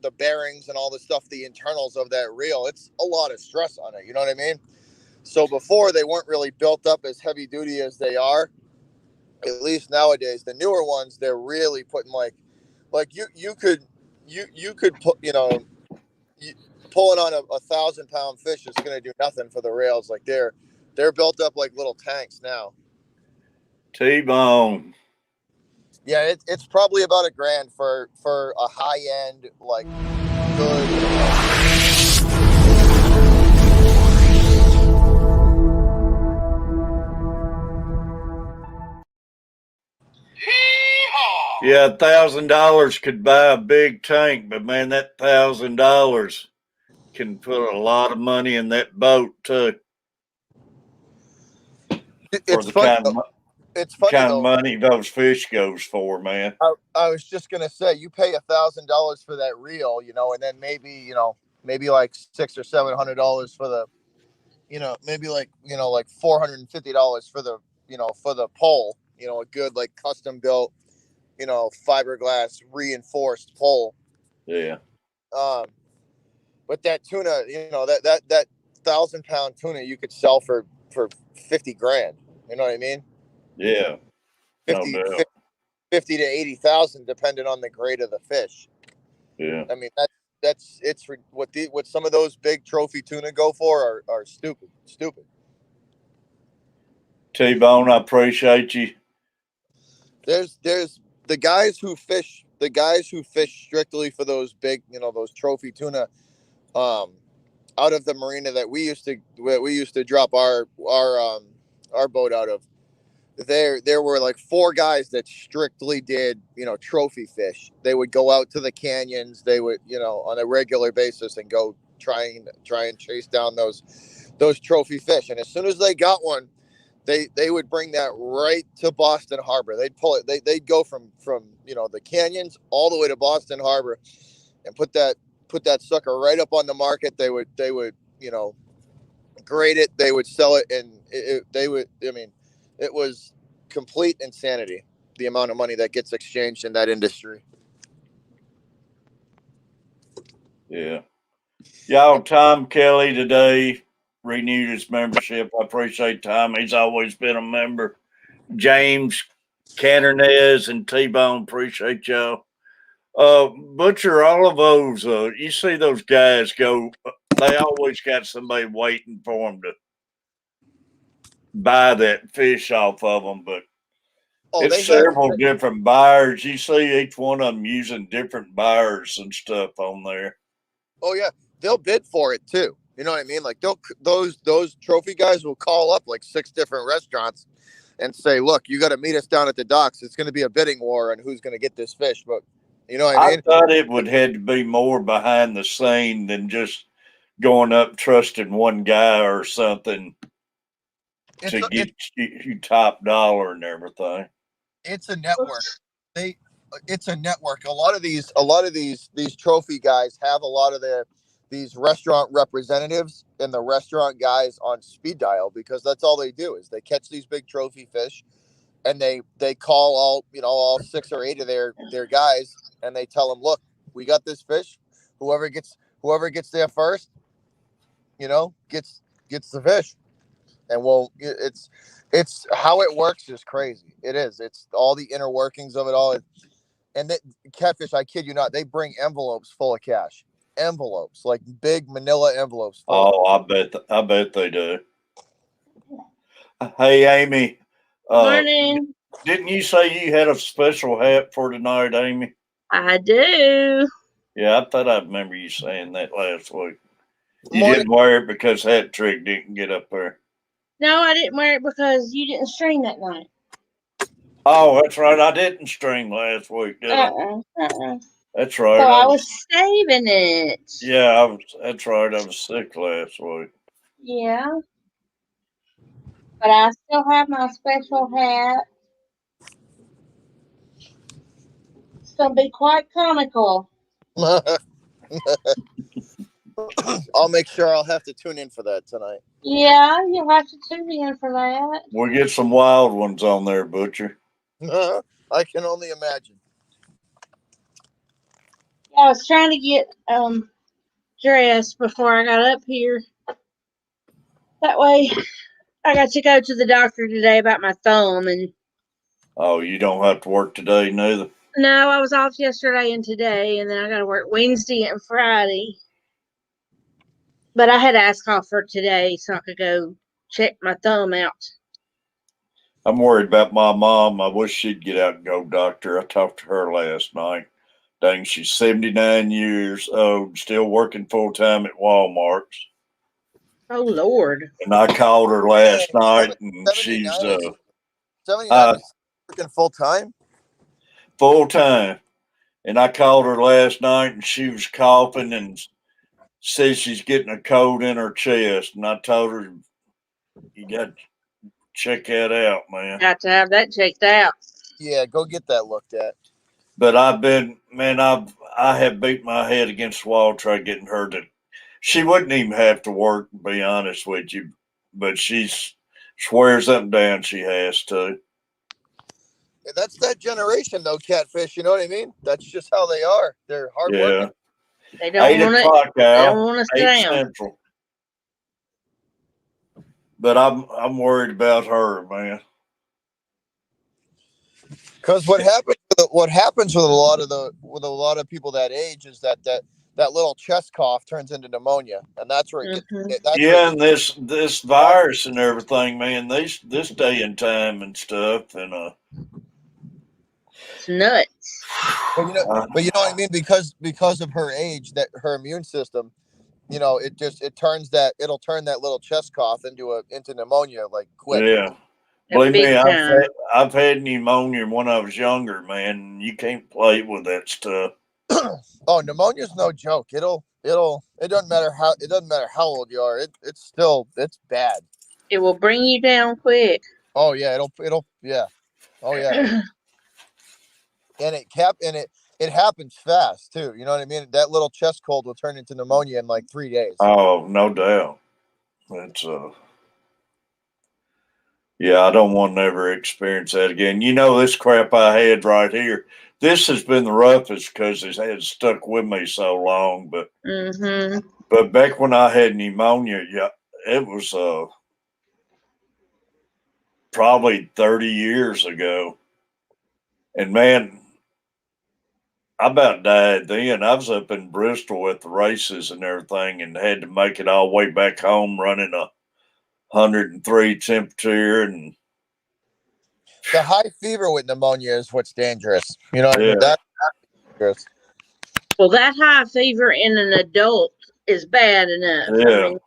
the bearings and all the stuff, the internals of that reel, it's a lot of stress on it. You know what I mean? So before they weren't really built up as heavy duty as they are. At least nowadays, the newer ones, they're really putting like you could put pulling on a 1,000-pound fish is going to do nothing for the rails. Like they're built up like little tanks now. T-Bone. Yeah, it's probably about $1,000 for a high end, like good. Yeah, $1,000 could buy a big tank, but man, that $1,000 can put a lot of money in that boat too. For It's the funny. kind It's funny of though. money those fish goes for, man. I was just gonna say, you pay $1,000 for that reel, and then maybe like $600 or $700 for the, maybe like $450 for the pole, a good like custom built, fiberglass reinforced pole. Yeah. But that tuna, that 1,000-pound tuna you could sell for $50,000. You know what I mean? Yeah. No 50, doubt. 50 to 80,000, depending on the grade of the fish. Yeah. I mean, it's what some of those big trophy tuna go for are stupid. T-Bone, I appreciate you. There's the guys who fish strictly for those big, those trophy tuna, out of the marina that we used to drop our boat out of. There were like 4 guys that strictly did, trophy fish. They would go out to the canyons. They would, on a regular basis and go try and chase down those trophy fish. And as soon as they got one, they would bring that right to Boston Harbor. They'd pull it. They'd go from the canyons all the way to Boston Harbor and put that sucker right up on the market. They would grade it. They would sell it, and it was complete insanity, the amount of money that gets exchanged in that industry. Yeah. Y'all, Tom Kelly today renewed his membership. I appreciate Tom. He's always been a member. James, Canternez, and T-Bone, appreciate y'all. Butcher, all of those, you see those guys go, they always got somebody waiting for them to buy that fish off of them, but it's several different buyers. You see each one of them using different buyers and stuff on there. Oh yeah, they'll bid for it too. You know what I mean? Like those trophy guys will call up like 6 different restaurants and say, "Look, you got to meet us down at the docks. It's going to be a bidding war on who's going to get this fish." But you know what I mean? I thought it would have to be more behind the scene than just going up trusting one guy or something to get you top dollar and everything. It's a network. It's a network. A lot of these trophy guys have a lot of these restaurant representatives and the restaurant guys on speed dial, because that's all they do is they catch these big trophy fish, and they call all 6 or 8 of their guys, and they tell them, "Look, we got this fish. Whoever gets there first, gets the fish." And it's how it works is crazy. It is. It's all the inner workings of it all. And Catfish, I kid you not, they bring envelopes full of cash. Envelopes, like big manila envelopes. I bet they do. Hey, Amy. Morning. Didn't you say you had a special hat for tonight, Amy? I do. Yeah, I thought I remember you saying that last week. You didn't wear it because Hat Trick didn't get up there. No, I didn't wear it because you didn't stream that night. Oh, that's right. I didn't stream last week, did I? That's right. So I was saving it. Yeah, that's right. I was sick last week. Yeah. But I still have my special hat. It's going to be quite comical. I'll make sure I'll have to tune in for that tonight. Yeah, you'll have to tune in for that. We'll get some wild ones on there, Butcher. I can only imagine. Yeah, I was trying to get dressed before I got up here. That way, I got to go to the doctor today about my thumb. And oh, you don't have to work today, neither? No, I was off yesterday and today, and then I got to work Wednesday and Friday. But I had asked off for today so I could go check my thumb out. I'm worried about my mom. I wish she'd get out and go doctor. I talked to her last night. Dang, she's 79 years old, still working full-time at Walmart's. Oh, Lord. And I called her last night, and she's 79 is working full-time? Full-time. And I called her last night, and she was coughing and says she's getting a cold in her chest. And I told her, you got to check that out, man. Got to have that checked out. Yeah, go get that looked at. But I have beat my head against the wall trying getting her to. She wouldn't even have to work, to be honest with you. But she swears up and down she has to. That's that generation, though, Catfish. You know what I mean? That's just how they are. They're hard working. They don't 8 o'clock They don't want to sit 8 down. Central. But I'm worried about her, man. Because what happens with a lot of people that age is that that little chest cough turns into pneumonia, and that's where it gets. Mhm. That's where Yeah, it and this virus and everything, man. This day and time and stuff, and It's nuts. But you know what I mean, because of her age, that her immune system, it'll turn that little chest cough into pneumonia like quick. yeah. A Believe me, big time. I've had pneumonia when I was younger, man. You can't play with that stuff. Oh, pneumonia's no joke. It doesn't matter how old you are. It's bad. It will bring you down quick. Oh yeah, it'll yeah. Oh yeah. And it happens fast too. You know what I mean? That little chest cold will turn into pneumonia in like 3 days. Oh, no doubt. It's yeah, I don't want to ever experience that again. You know, this crap I had right here, this has been the roughest because it had stuck with me so long. Mm-hmm. But back when I had pneumonia, yeah, it was probably 30 years ago. And man, I about died then. I was up in Bristol at the races and everything and had to make it all the way back home running a 103 temperature. And The high fever with pneumonia is what's dangerous. You know what I mean? yeah, That's dangerous. Well, that high fever in an adult is bad enough. I yeah. mean,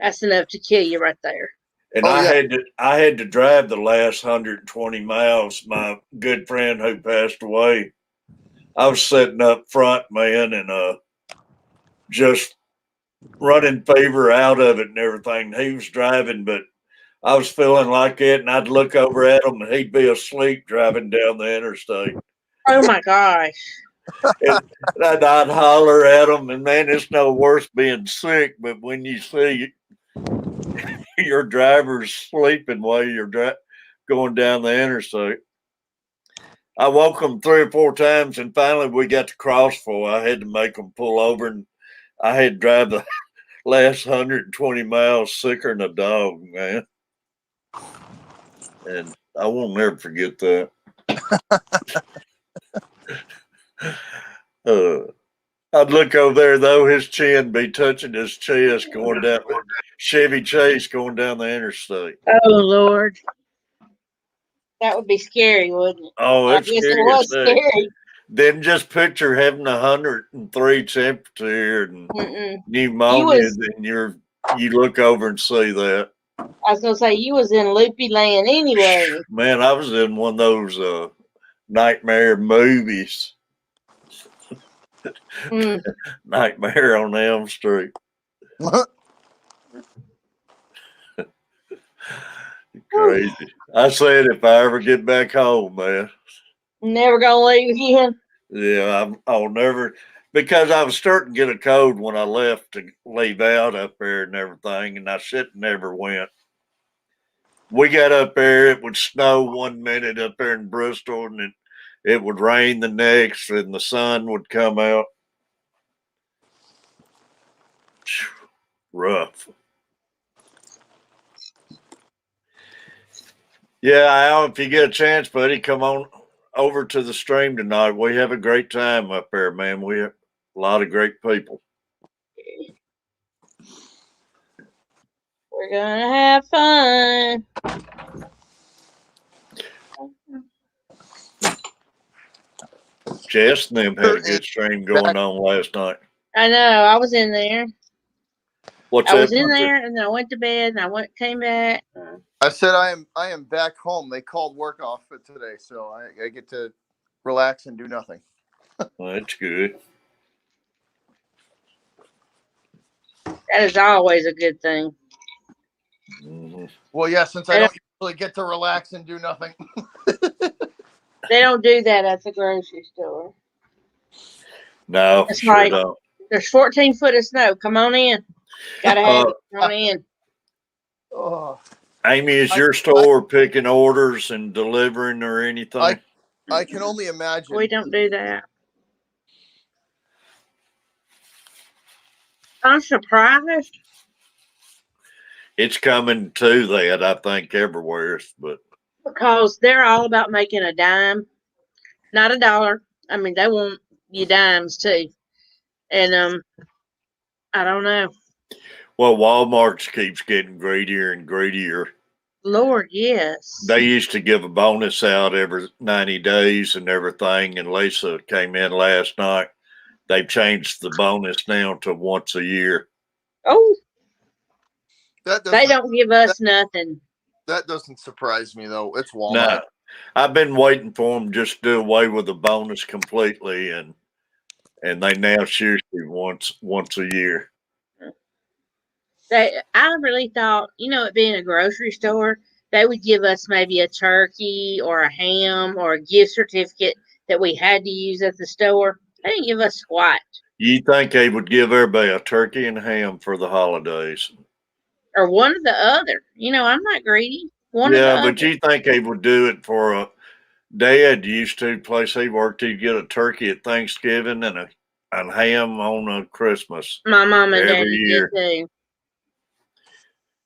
that's enough to kill you right there. And Oh yeah. I had to drive the last 120 miles. My good friend who passed away, I was sitting up front, man, and just running fever out of it and everything. He was driving, but I was feeling like it, and I'd look over at him, and he'd be asleep driving down the interstate. Oh my gosh. And I'd holler at him, and man, it's no worse being sick, but when you see your driver's sleeping while you're going down the interstate. I woke them 3 or 4 times, and finally we got to Crossville. I had to make them pull over, and I had to drive the last 120 miles sicker than a dog, man. And I won't never forget that. I'd look over there, though, his chin be touching his chest going down Chevy Chase going down the interstate. Oh Lord. That would be scary, wouldn't it? Oh, I it's guess it scary as was heck. scary. Then just picture having 103 temperature and Mm-mm. pneumonia, then you look over and see that. I was gonna say you was in loopy land anyway. Man, I was in one of those nightmare movies. Mm. Nightmare on Elm Street. Crazy. I said if I ever get back home, man. Never gonna leave again. Yeah, I'll never, because I was starting to get a cold when I left to leave out up there and everything, and I should never went. We got up there, it would snow 1 minute up there in Bristol, and it would rain the next, and the sun would come out. Rough. Yeah, Al, if you get a chance, buddy, come on over to the stream tonight. We have a great time up there, man. We have a lot of great people. We're gonna have fun. Jess and them had a good stream going on last night. I know. I was in there. What's I that? was in there, and then I went to bed, and I came back. I said I am back home. They called work off for today, so I get to relax and do nothing. Well, that's good. That is always a good thing. Mm-hmm. Well, yeah, since I don't usually get to relax and do nothing. They don't do that at the grocery store. No, It's sure like, don't. there's 14 foot of snow. Come on in. Gotta have it. Come on in. Oh, Amy, is your store picking orders and delivering or anything? I can only imagine. We don't do that. I'm surprised. It's coming to that, I think, everywhere. But Because they're all about making a dime, not a dollar. I mean, they want you dimes too. And I don't know. Well, Walmart's keeps getting greedier and greedier. Lord, yes. They used to give a bonus out every 90 days and everything, and Lisa came in last night. They've changed the bonus now to once a year. Oh, That they doesn't don't give us nothing. that doesn't surprise me though. It's Walmart. No, I've been waiting for them just to do away with the bonus completely, and they now seriously once a year. I really thought, it being a grocery store, they would give us maybe a turkey or a ham or a gift certificate that we had to use at the store. They didn't give us squat. You think they would give everybody a turkey and ham for the holidays? Or one or the other. I'm not greedy. One or the Yeah, other. but you think they would do it for a Dad used to place he worked, he'd get a turkey at Thanksgiving and a ham on a Christmas My mom and every daddy year. did too.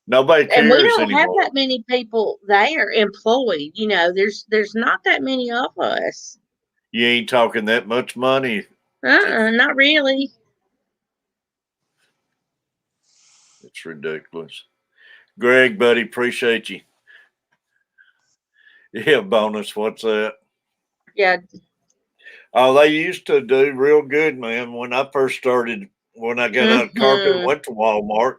Nobody And we cares don't have anymore. that many people there employed. There's not that many of us. You ain't talking that much money. Not really. It's ridiculous. Greg, buddy, appreciate you. Yeah, bonus. What's that? Yeah. Oh, they used to do real good, man. When I first started, when I got out of carpet and went to Walmart,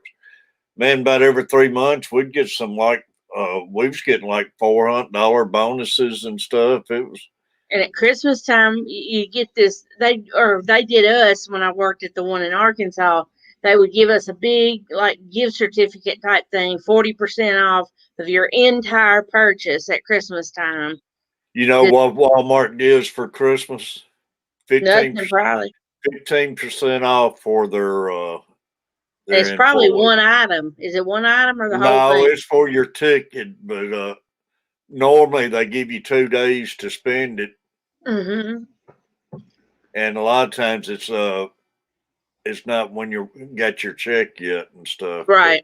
man, about every 3 months we'd get some we was getting like $400 bonuses and stuff. It was. And at Christmas time, you get this. They did us when I worked at the one in Arkansas. They would give us a big gift certificate type thing, 40% off of your entire purchase at Christmas time. You know what Walmart gives for Christmas? Nothing probably. 15% off for their It's probably employees. one item. Is it one item or the whole No, thing? it's for your ticket, but normally they give you 2 days to spend it, Mm-hmm. and a lot of times it's not when you got your check yet and stuff. Right.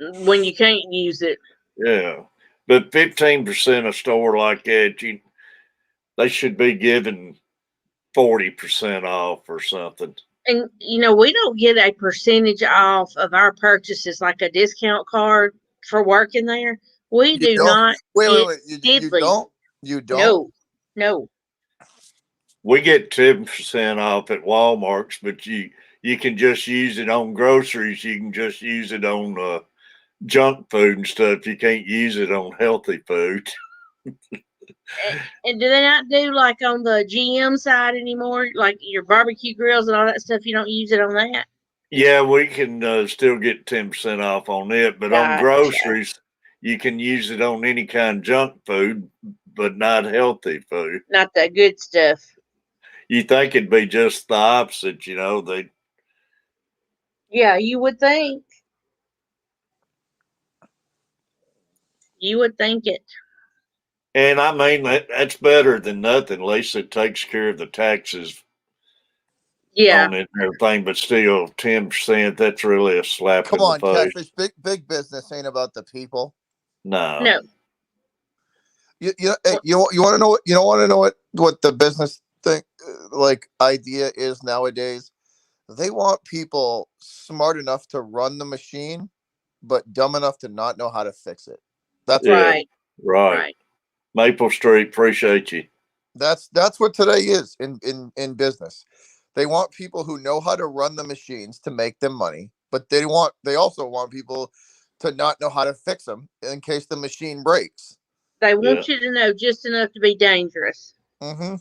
When you can't use it. Yeah, but 15% a store like that, they should be giving 40% off or something. And we don't get a percentage off of our purchases like a discount card for working there. We You do don't? not. Wait. You don't? You don't? No. We get 10% off at Walmart's, but you can just use it on groceries. You can just use it on junk food and stuff. You can't use it on healthy food. And do they not do like on the GM side anymore? Like your barbecue grills and all that stuff, you don't use it on that? Yeah, we can still get 10% off on it, but on Gotcha. groceries, you can use it on any kind of junk food, but not healthy food. Not the good stuff. You think it'd be just the opposite, Yeah, you would think. You would think it. And I mean, that's better than nothing. At least it takes care of the taxes Yeah. on it and everything, but still 10%, that's really a slap Come in on, the face. Catfish. Big business ain't about the people. No. You want to know what what the business thing idea is nowadays? They want people smart enough to run the machine, but dumb enough to not know how to fix it. That's right. Right. Maple Street, appreciate you. That's what today is in business. They want people who know how to run the machines to make them money, but they also want people to not know how to fix them in case the machine breaks. They want you to know just enough to be dangerous. Mm-hmm.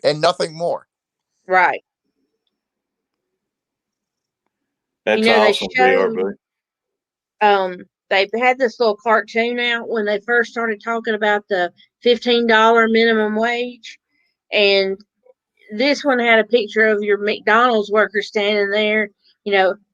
And nothing more. Right. That's awesome, BRB. They've had this little cartoon out when they first started talking about the $15 minimum wage. And this one had a picture of your McDonald's worker standing there.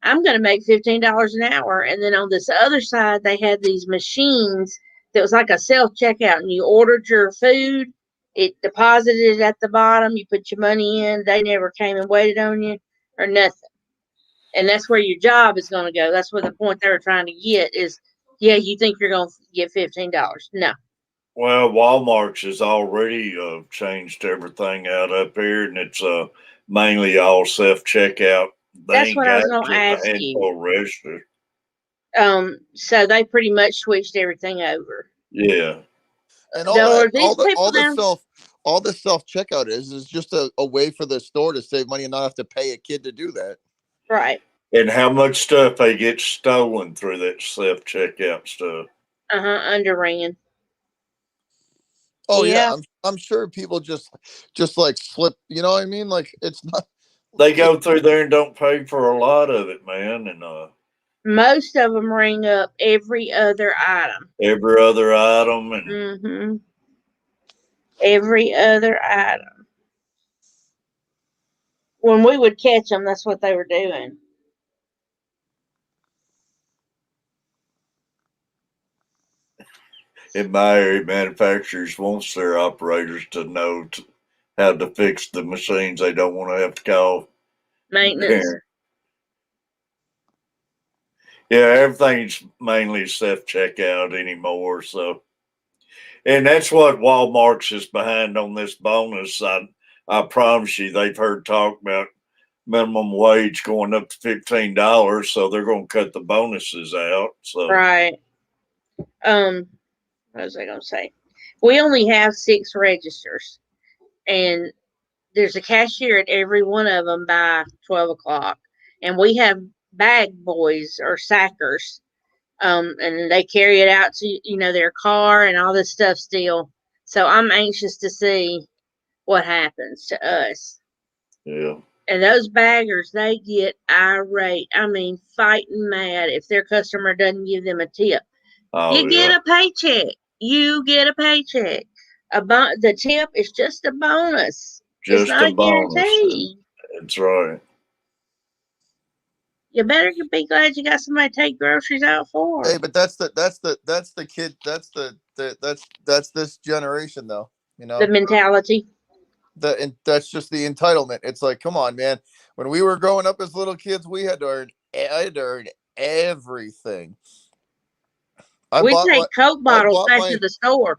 I'm going to make $15 an hour. And then on this other side, they had these machines that was like a self-checkout. And you ordered your food. It deposited at the bottom. You put your money in. They never came and waited on you or nothing. And that's where your job is going to go. That's where the point they were trying to get is, yeah, you think you're going to get $15. No. Well, Walmart's has already changed everything out up here, and it's mainly all self checkout. They That's ain't what I got was gonna just a ask you. handful of registers. So they pretty much switched everything over. Yeah. And all that, Or these people down, all the self checkout is just a way for the store to save money and not have to pay a kid to do that. right? And how much stuff they get stolen through that self checkout stuff. Underran. Oh yeah, Yeah, I'm sure people just like slip. You know what I mean? Like it's not. They go through there and don't pay for a lot of it, man. And most of them ring up every other item. every other item. And Mm-hmm. Every other item. When we would catch them, that's what they were doing. in my area, manufacturers wants their operators to know how to fix the machines. They don't want to have to call. Maintenance. Yeah, everything's mainly self checkout anymore. So, and that's what Walmart's is behind on this bonus. I promise you, they've heard talk about minimum wage going up to $15, so they're going to cut the bonuses out. So, Right. What was I gonna say? We only have 6 registers, and there's a cashier at every one of them by 12 o'clock, and we have bag boys or sackers, and they carry it out to their car and all this stuff still. So I'm anxious to see what happens to us. yeah. And those baggers, they get irate. I mean, fighting mad if their customer doesn't give them a tip. Oh, You get yeah. a paycheck. You get a paycheck. The tip is just a bonus. It's Just not a a bonus. guarantee. That's right. You better be glad you got somebody to take groceries out for. Hey, but that's the kid. That's this generation though. You know. The mentality. And that's just the entitlement. It's like, come on, man. When we were growing up as little kids, I had to earn everything. We take Coke I bottles bought back to my the store.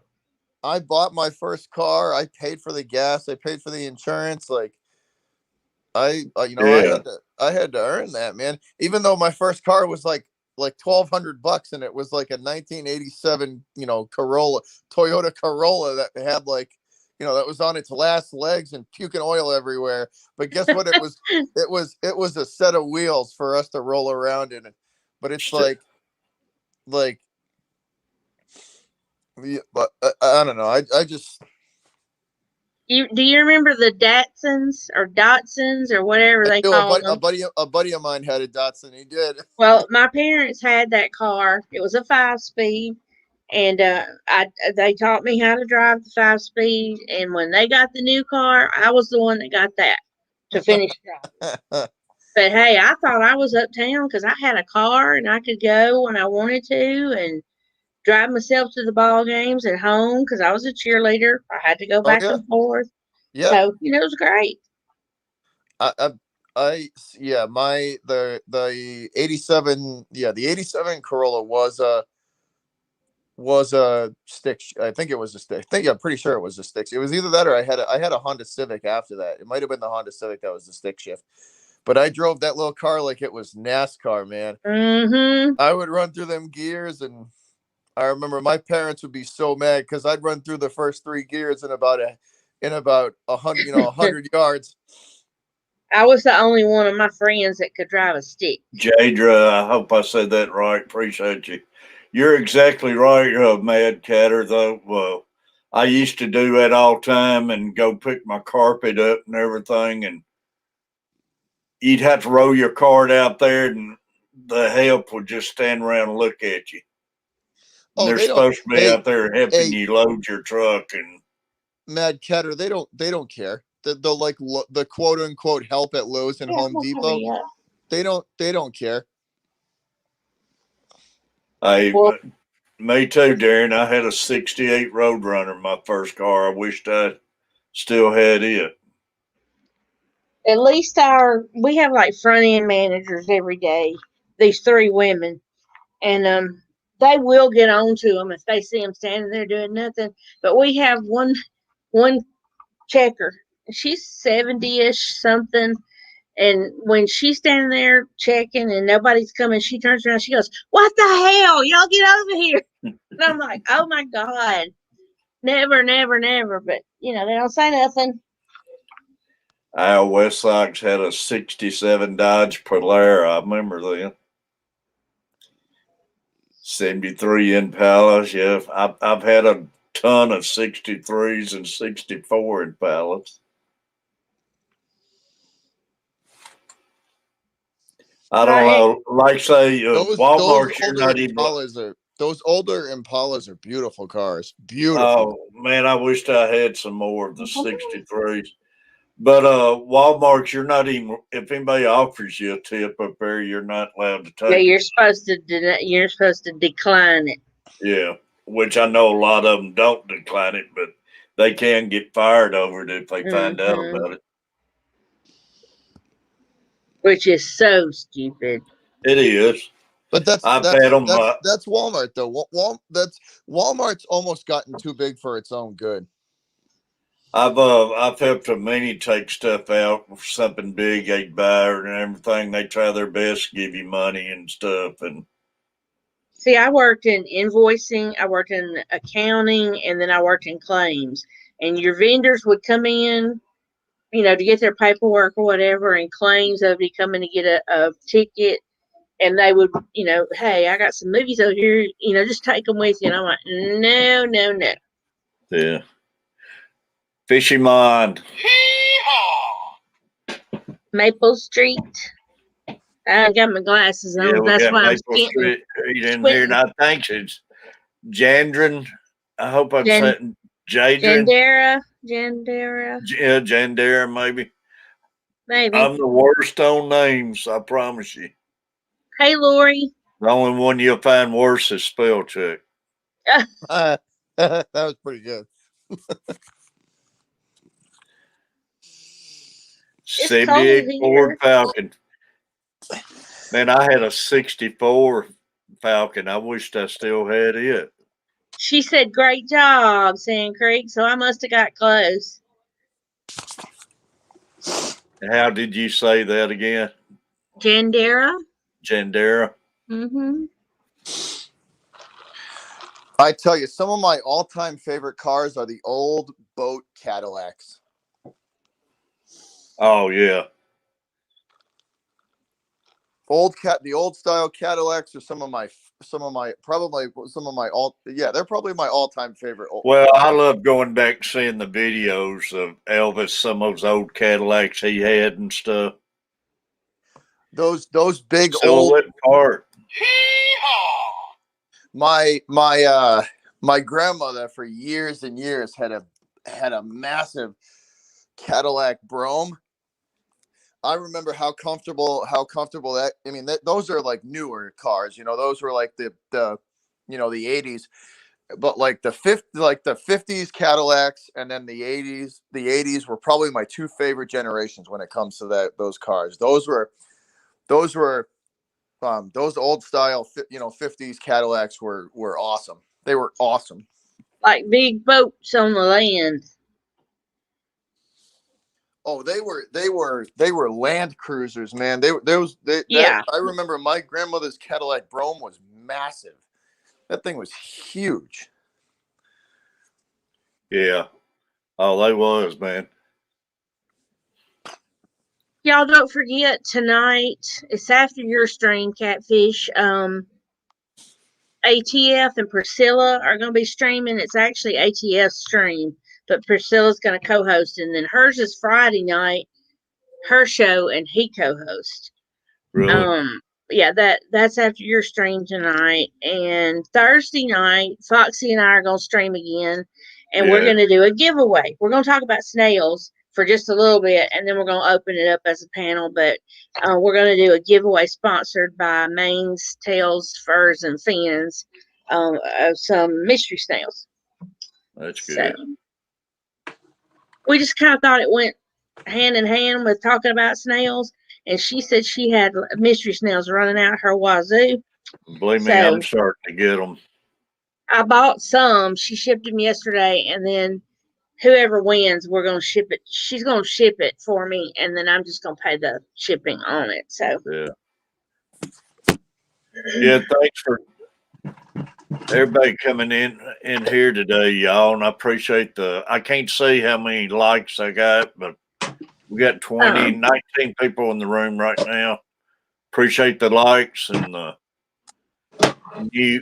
I bought my first car. I paid for the gas. I paid for the insurance. Like Yeah. I had to earn that, man. Even though my first car was like $1,200, and it was like a 1987, Corolla, Toyota Corolla that had like, that was on its last legs and puking oil everywhere. But guess what? It was it was a set of wheels for us to roll around in it. But it's like but I don't know. I just Do you remember the Datsuns or whatever they call them? a buddy of mine had a Datsun. He did. Well, my parents had that car. It was a 5-speed, and they taught me how to drive the 5-speed. And when they got the new car, I was the one that got that to finish driving. But hey, I thought I was uptown because I had a car and I could go when I wanted to and drive myself to the ball games at home because I was a cheerleader. I had to go Oh back yeah, and forth. yeah. So, it was great. I, I, yeah, the 87, the 87 Corolla was a stick. I think it was a stick. I'm pretty sure it was a stick. It was either that or I had a Honda Civic after that. It might have been the Honda Civic that was the stick shift. But I drove that little car like it was NASCAR, man. Mm-hmm. I would run through them gears, and I remember my parents would be so mad because I'd run through the first 3 gears in about 100, 100 yards. I was the only one of my friends that could drive a stick. Jadra, I hope I said that right. Appreciate you. You're exactly right, Mad Catter, though. I used to do that all the time and go pick my carpet up and everything, and you'd have to roll your cart out there, and the help would just stand around and look at you. And Oh, they're they don't. supposed to be out there helping Hey, you load your truck. And Mad Catter, they don't care. The like the quote unquote help at Lowe's and Yeah, Home Depot. They don't care. Well, Me too, Darren. I had a '68 Roadrunner, my first car. I wished I still had it. at least we have like front end managers every day. These 3 women, and they will get on to them if they see them standing there doing nothing. But we have one checker she's 70-ish something. And when she's standing there checking and nobody's coming, she turns around. She goes, "What the hell? Y'all get over here!" And I'm like, "Oh my God, never, never, never." But they don't say nothing. Our West Sox had a '67 Dodge Polara. I remember them. 73 Impalas. Yeah, I've had a ton of 63s and 64 Impalas. I don't know. Like say Walmart's, you're not even. Those older Impalas are beautiful cars. Beautiful. Oh man, I wished I had some more of the 63s. But Walmart, you're not even. If anybody offers you a tip up there, you're not allowed to take. Yeah, it. you're supposed to decline it. Yeah, which I know a lot of them don't decline it, but they can get fired over it if they find out about it. Which is so stupid. It is. But that's Walmart though. Walmart's almost gotten too big for its own good. I've helped a many take stuff out for something big they buy and everything. They try their best to give you money and stuff. And see, I worked in invoicing, I worked in accounting, and then I worked in claims. And your vendors would come in, to get their paperwork or whatever, and claims they'd be coming to get a ticket, and they would, hey, I got some movies over here, just take them with you. And I'm like, no, no, no. Yeah. Fishy Mind. Maple Street. I got my glasses on. Yeah, we That's got why I'm Maple Street in here, and I think it's Jandrin. I hope I'm saying Jadrin. Jandera. Yeah, Jandera, maybe. Maybe. I'm the worst on names, I promise you. Hey, Lori. The only one you'll find worse is spell check. That was pretty good. 78 Ford Falcon. Man, I had a 64 Falcon. I wished I still had it. She said, "Great job, Sand Creek." So I must have got close. How did you say that again? Jandera. Mm-hmm. I tell you, some of my all-time favorite cars are the old boat Cadillacs. Oh yeah. The old style Cadillacs are they're probably my all-time favorite. Well, I love going back and seeing the videos of Elvis, some of those old Cadillacs he had and stuff. Those big silhouette part. My grandmother for years and years had a massive Cadillac Brougham. I remember how comfortable that. I mean, those are like newer cars. Those were like the 80s, but like the 50s Cadillacs, and then the 80s. The 80s were probably my two favorite generations when it comes to those cars. Those old style 50s Cadillacs were awesome. They were awesome. Like big boats on the land. Oh, they were Land Cruisers, man. I remember my grandmother's Cadillac Brougham was massive. That thing was huge. Yeah. Oh, they was, man. Y'all don't forget tonight. It's after your stream, Catfish. ATF and Priscilla are going to be streaming. It's actually ATF's stream, but Priscilla's going to co-host, and then hers is Friday night, her show, and he co-hosts. Really? Yeah, that's after your stream tonight, and Thursday night, Foxy and I are going to stream again, and we're going to do a giveaway. We're going to talk about snails for just a little bit, and then we're going to open it up as a panel, but we're going to do a giveaway sponsored by Manes, Tails, Furs, and Fins of some mystery snails. That's good. So, we just kind of thought it went hand in hand with talking about snails, and she said she had mystery snails running out her wazoo. Believe me, I'm starting to get them. I bought some. She shipped them yesterday, and then whoever wins, we're gonna ship it. She's gonna ship it for me, and then I'm just gonna pay the shipping on it. So Yeah. Thanks for everybody coming in here today, y'all, and I appreciate I can't see how many likes I got, but we got 19 people in the room right now. Appreciate the likes and the new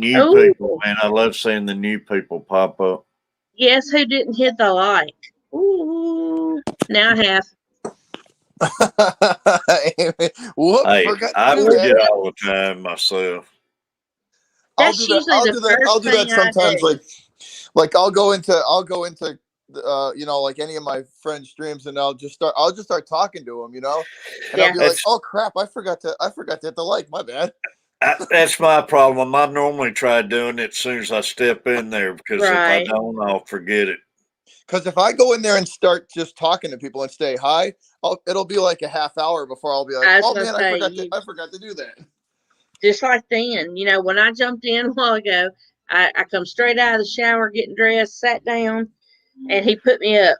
people, man. I love seeing the new people pop up. Guess who didn't hit the like? Ooh, now I have. Whoops, Hey, forgot to I do forget that. all the time myself. That's usually the first I'll do that thing I sometimes. do. Like I'll go into like any of my friends' streams, and I'll just start talking to them, and I'll be like, oh crap, I forgot to hit the like. My bad. That's my problem. I normally try doing it as soon as I step in there because if I don't, I'll forget it. Because if I go in there and start just talking to people and say hi, it'll be like a half hour before I'll be like, oh man, I forgot to do that. Just like then, when I jumped in a while ago, I come straight out of the shower, getting dressed, sat down, and he put me up,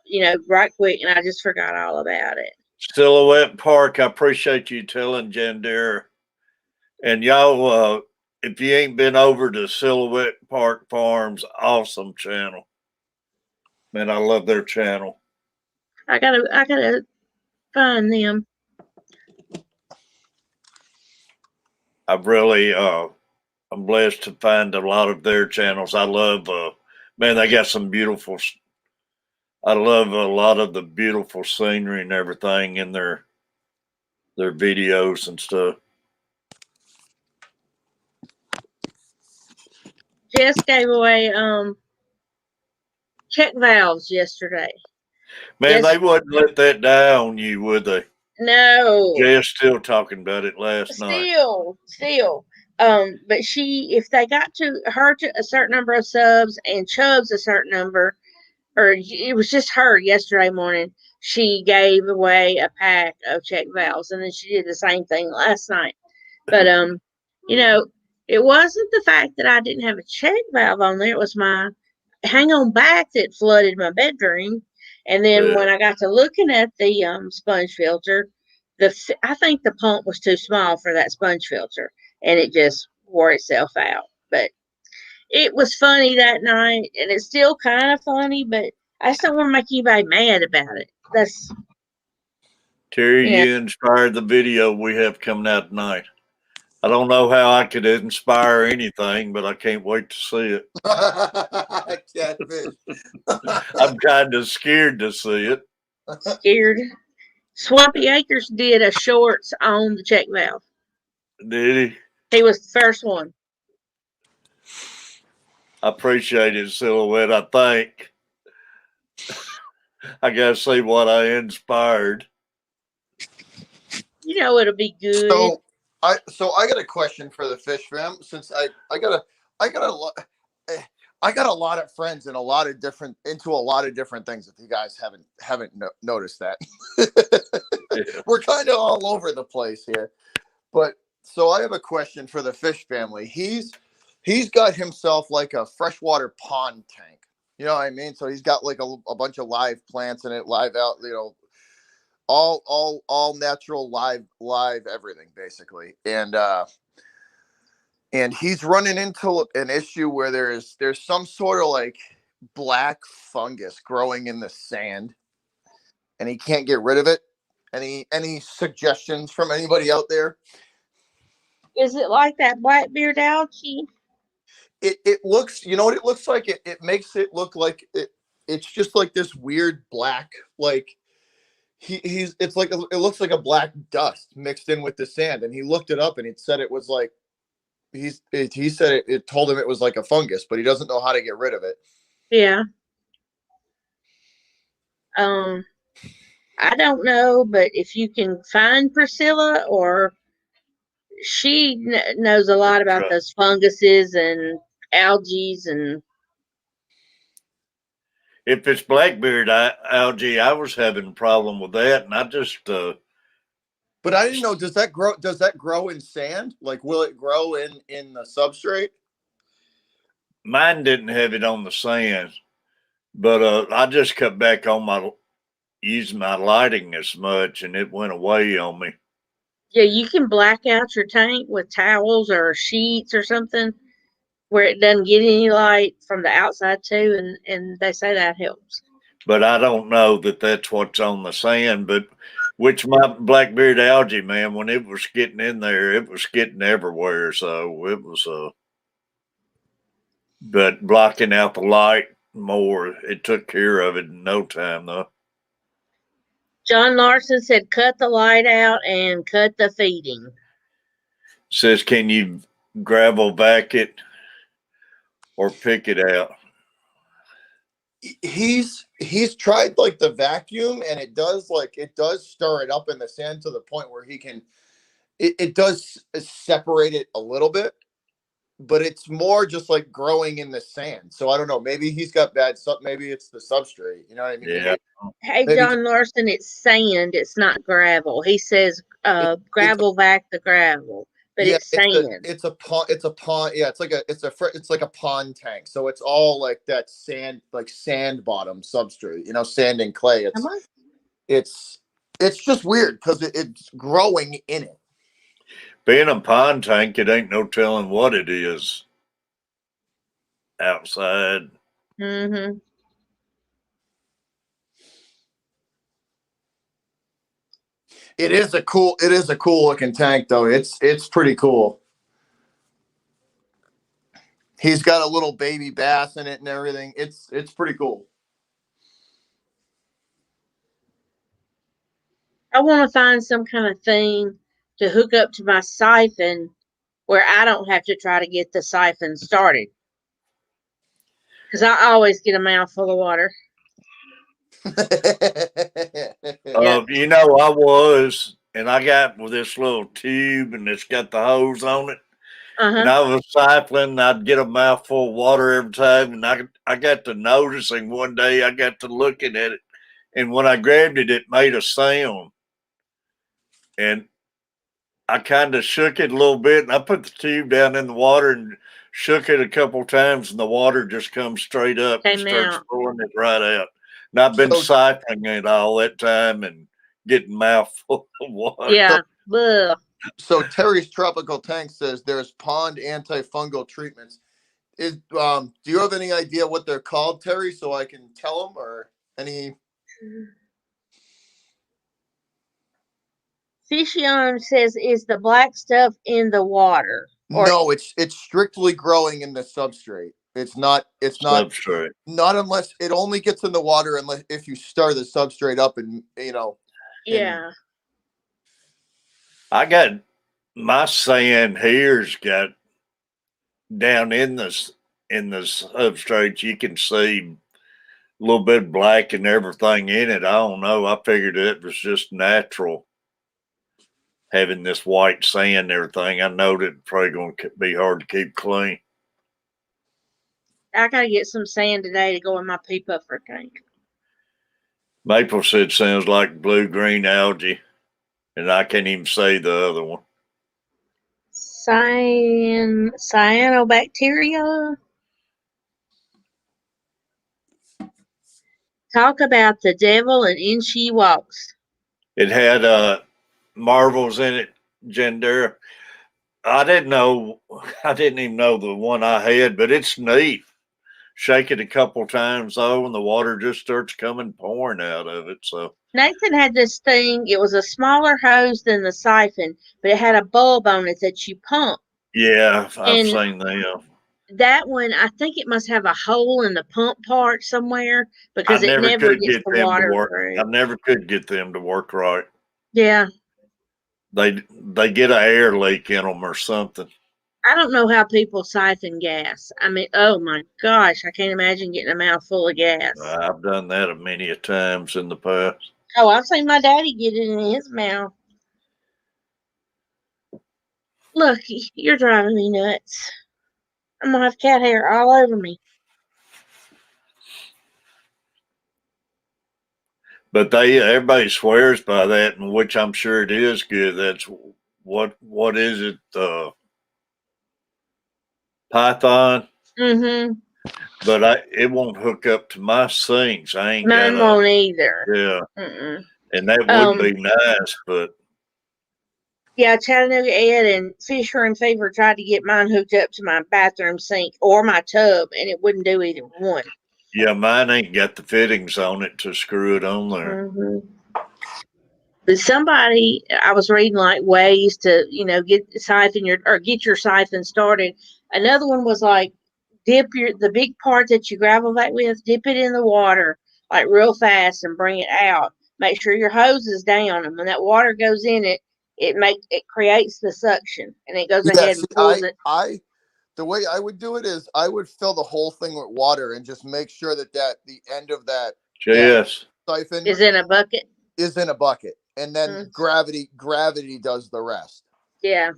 right quick, and I just forgot all about it. Silhouette Park, I appreciate you telling Jandera. And y'all, if you ain't been over to Silhouette Park Farms, awesome channel. Man, I love their channel. I gotta find them. I've really, I'm blessed to find a lot of their channels. I love, man, they got some beautiful. I love a lot of the beautiful scenery and everything in their videos and stuff. Jess gave away check valves yesterday. Man, they wouldn't let that die on you, would they? No. Jess still talking about it last night. Still. But if they got to her to a certain number of subs and Chubbs a certain number, or it was just her yesterday morning, she gave away a pack of check valves, and then she did the same thing last night. But it wasn't the fact that I didn't have a check valve on there; it was my hang on back that flooded my bedroom. And then when I got to looking at the sponge filter, I think the pump was too small for that sponge filter, and it just wore itself out. But it was funny that night, and it's still kind of funny, but I just don't want to make anybody mad about it. That's Terry, you inspired the video we have coming out tonight. I don't know how I could inspire anything, but I can't wait to see it. Catfish. I'm kind of scared to see it. Scared. Swampy Acres did a shorts on the check valve. Did he? He was the first one. I appreciate it, Silhouette. I think I gotta see what I inspired. It'll be good. So I got a question for the Fish fam. Since I got a lot of friends in a lot of different things. If you guys haven't noticed that, we're kind of all over the place here. But so I have a question for the Fish family. He's got himself like a freshwater pond tank. You know what I mean? So he's got like a bunch of live plants in it, live out, all natural, live everything basically. And he's running into an issue where there's some sort of like black fungus growing in the sand, and he can't get rid of it. Any suggestions from anybody out there? Is it like that blackbeard algae? It looks, you know what it looks like? It makes it look like it's just like this weird black, like it's like it looks like a black dust mixed in with the sand. And he looked it up and it said it was like he said it told him it was like a fungus, but he doesn't know how to get rid of it. Yeah. I don't know, but if you can find Priscilla, or she knows a lot about those funguses and algae and. If it's blackbeard algae, I was having a problem with that, and I just. But I didn't know. Does that grow in sand? Like, will it grow in the substrate? Mine didn't have it on the sand. But I just cut back on my using my lighting as much, and it went away on me. Yeah, you can black out your tank with towels or sheets or something where it doesn't get any light from the outside too, and they say that helps. But I don't know that that's what's on the sand. But which my blackbeard algae, man, when it was getting in there, it was getting everywhere. So it was but blocking out the light more, it took care of it in no time though. John Larson said cut the light out and cut the feeding. Says, can you gravel back it or pick it out? He's tried like the vacuum, and it does stir it up in the sand to the point where he can it does separate it a little bit, but it's more just like growing in the sand. So I don't know, maybe he's got maybe it's the substrate, you know what I mean? Yeah. Hey, Maybe John Larson, it's sand, it's not gravel. He says it's gravel back the gravel, but yeah, it's sand. it's a pond. Yeah, it's like a pond tank. So it's all like that sand, like sand bottom substrate, sand and clay. It's just weird because it's growing in it. Being a pond tank, it ain't no telling what it is outside. Mm-hmm. It is a cool looking tank though. It's pretty cool. He's got a little baby bass in it and everything. It's pretty cool. I want to find some kind of thing to hook up to my siphon where I don't have to try to get the siphon started. Because I always get a mouthful of water. Yeah. You know, I was, and I got with this little tube, and it's got the hose on it. And Uh-huh. I was siphoning, I'd get a mouthful of water every time, and I got to noticing one day, I got to looking at it, and when I grabbed it, it made a sound. And I kind of shook it a little bit, and I put the tube down in the water and shook it a couple times, and the water just comes straight up and Came starts out. pulling it right out. And I've been So siphoning it all that time and getting mouthful of water. Yeah. Ugh. so Terry's Tropical Tank says there's pond antifungal treatments. Do you have any idea what they're called, Terry, so I can tell them, or any? Fishion says, is the black stuff in the water? Or No, it's strictly growing in the substrate. It's not Substrate. not unless it only gets in the water unless if you stir the substrate up and yeah. I got my sand here's got down in the substrate. You can see a little bit black and everything in it. I don't know. I figured it was just natural having this white sand and everything. I know that it's probably going to be hard to keep clean. I gotta get some sand today to go in my pea puffer tank. Maple said sounds like blue green algae, and I can't even say the other one. Cyanobacteria. Talk about the devil and in she walks. It had marbles in it, gender. I didn't know. I didn't even know the one I had, but it's neat. Shake it a couple times though, and the water just starts coming pouring out of it. So Nathan had this thing. It was a smaller hose than the siphon, but it had a bulb on it that you pump. yeah, I've And seen them. that one, I think it must have a hole in the pump part somewhere I because it never never could gets get the them to water work. through. I never could get them to work right. Yeah. They get an air leak in them or something. I don't know how people siphon gas. I mean, oh my gosh, I can't imagine getting a mouthful of gas. I've done that a many a times in the past. Oh, I've seen my daddy get it in his mouth. Look, you're driving me nuts. I'm gonna have cat hair all over me. But everybody swears by that, and which I'm sure it is good. That's what is it? Python. Mm-hmm. but it won't hook up to my sinks. I ain't got Mine won't either. yeah, Mm-mm. and that would be nice, but Yeah, Chattanooga Ed and Fisher and Fever tried to get mine hooked up to my bathroom sink or my tub, and it wouldn't do either one. yeah, mine ain't got the fittings on it to screw it on there. Mm-hmm. But somebody, I was reading like ways to, get your siphon started. Another one was like dip the big part that you gravel that with, dip it in the water like real fast and bring it out. Make sure your hose is down, and when that water goes in it, it creates the suction, and it goes ahead and pulls it. The way I would do it is I would fill the whole thing with water and just make sure that the end of that siphon is in a bucket. And then gravity does the rest. Yeah.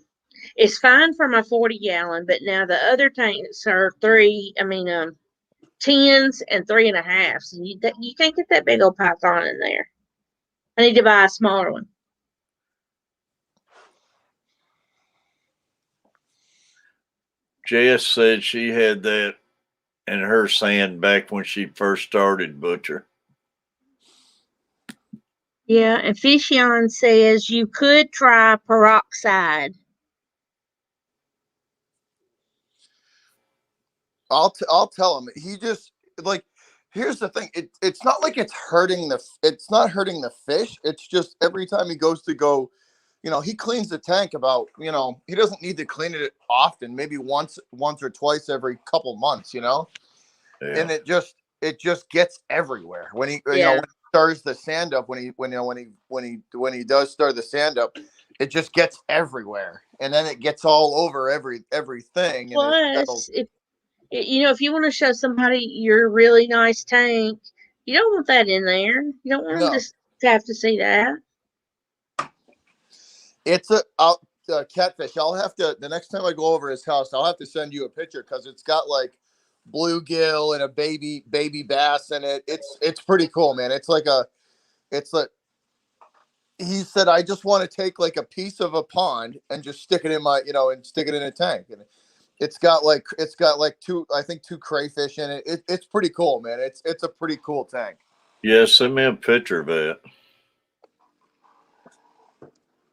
It's fine for my 40-gallon, but now the other tanks are 10s and 3.5s. And you can't get that big old python in there. I need to buy a smaller one. Jess said she had that in her sand back when she first started, Butcher. Yeah, and Fishion says you could try peroxide. I'll tell him. He just here's the thing. It's not like it's not hurting the fish. It's just every time he goes to go, he cleans the tank about, he doesn't need to clean it often, maybe once or twice every couple months, Yeah. And it just gets everywhere when he when he stirs the sand up, when he does stir the sand up, it just gets everywhere, and then it gets all over everything. Plus, if you want to show somebody your really nice tank, you don't want that in there. You don't want them to have to see that. It's catfish. I'll have to, the next time I go over his house, I'll have to send you a picture because it's got like bluegill and a baby bass in it. It's pretty cool, man. It's like he said, I just want to take like a piece of a pond and just stick it in my, and stick it in a tank. And it's got like two crayfish in it. It's pretty cool, man. It's a pretty cool tank. Yeah, send me a picture of it.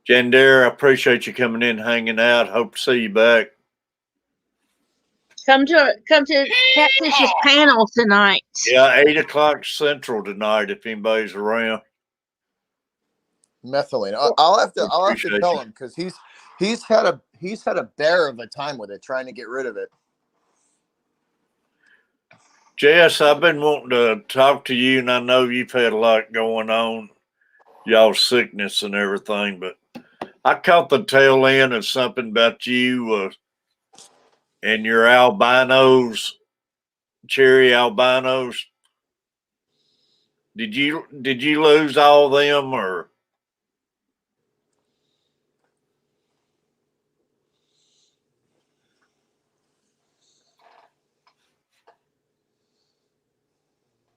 Jandera, I appreciate you coming in, hanging out. Hope to see you back. Come to Catfish's panel tonight. Yeah, 8:00 Central tonight if anybody's around. Methylene. I'll have to tell him because he's had a bear of a time with it, trying to get rid of it. Jess, I've been wanting to talk to you, and I know you've had a lot going on, y'all's sickness and everything, but I caught the tail end of something about you and your albinos, cherry albinos. Did you lose all of them, or?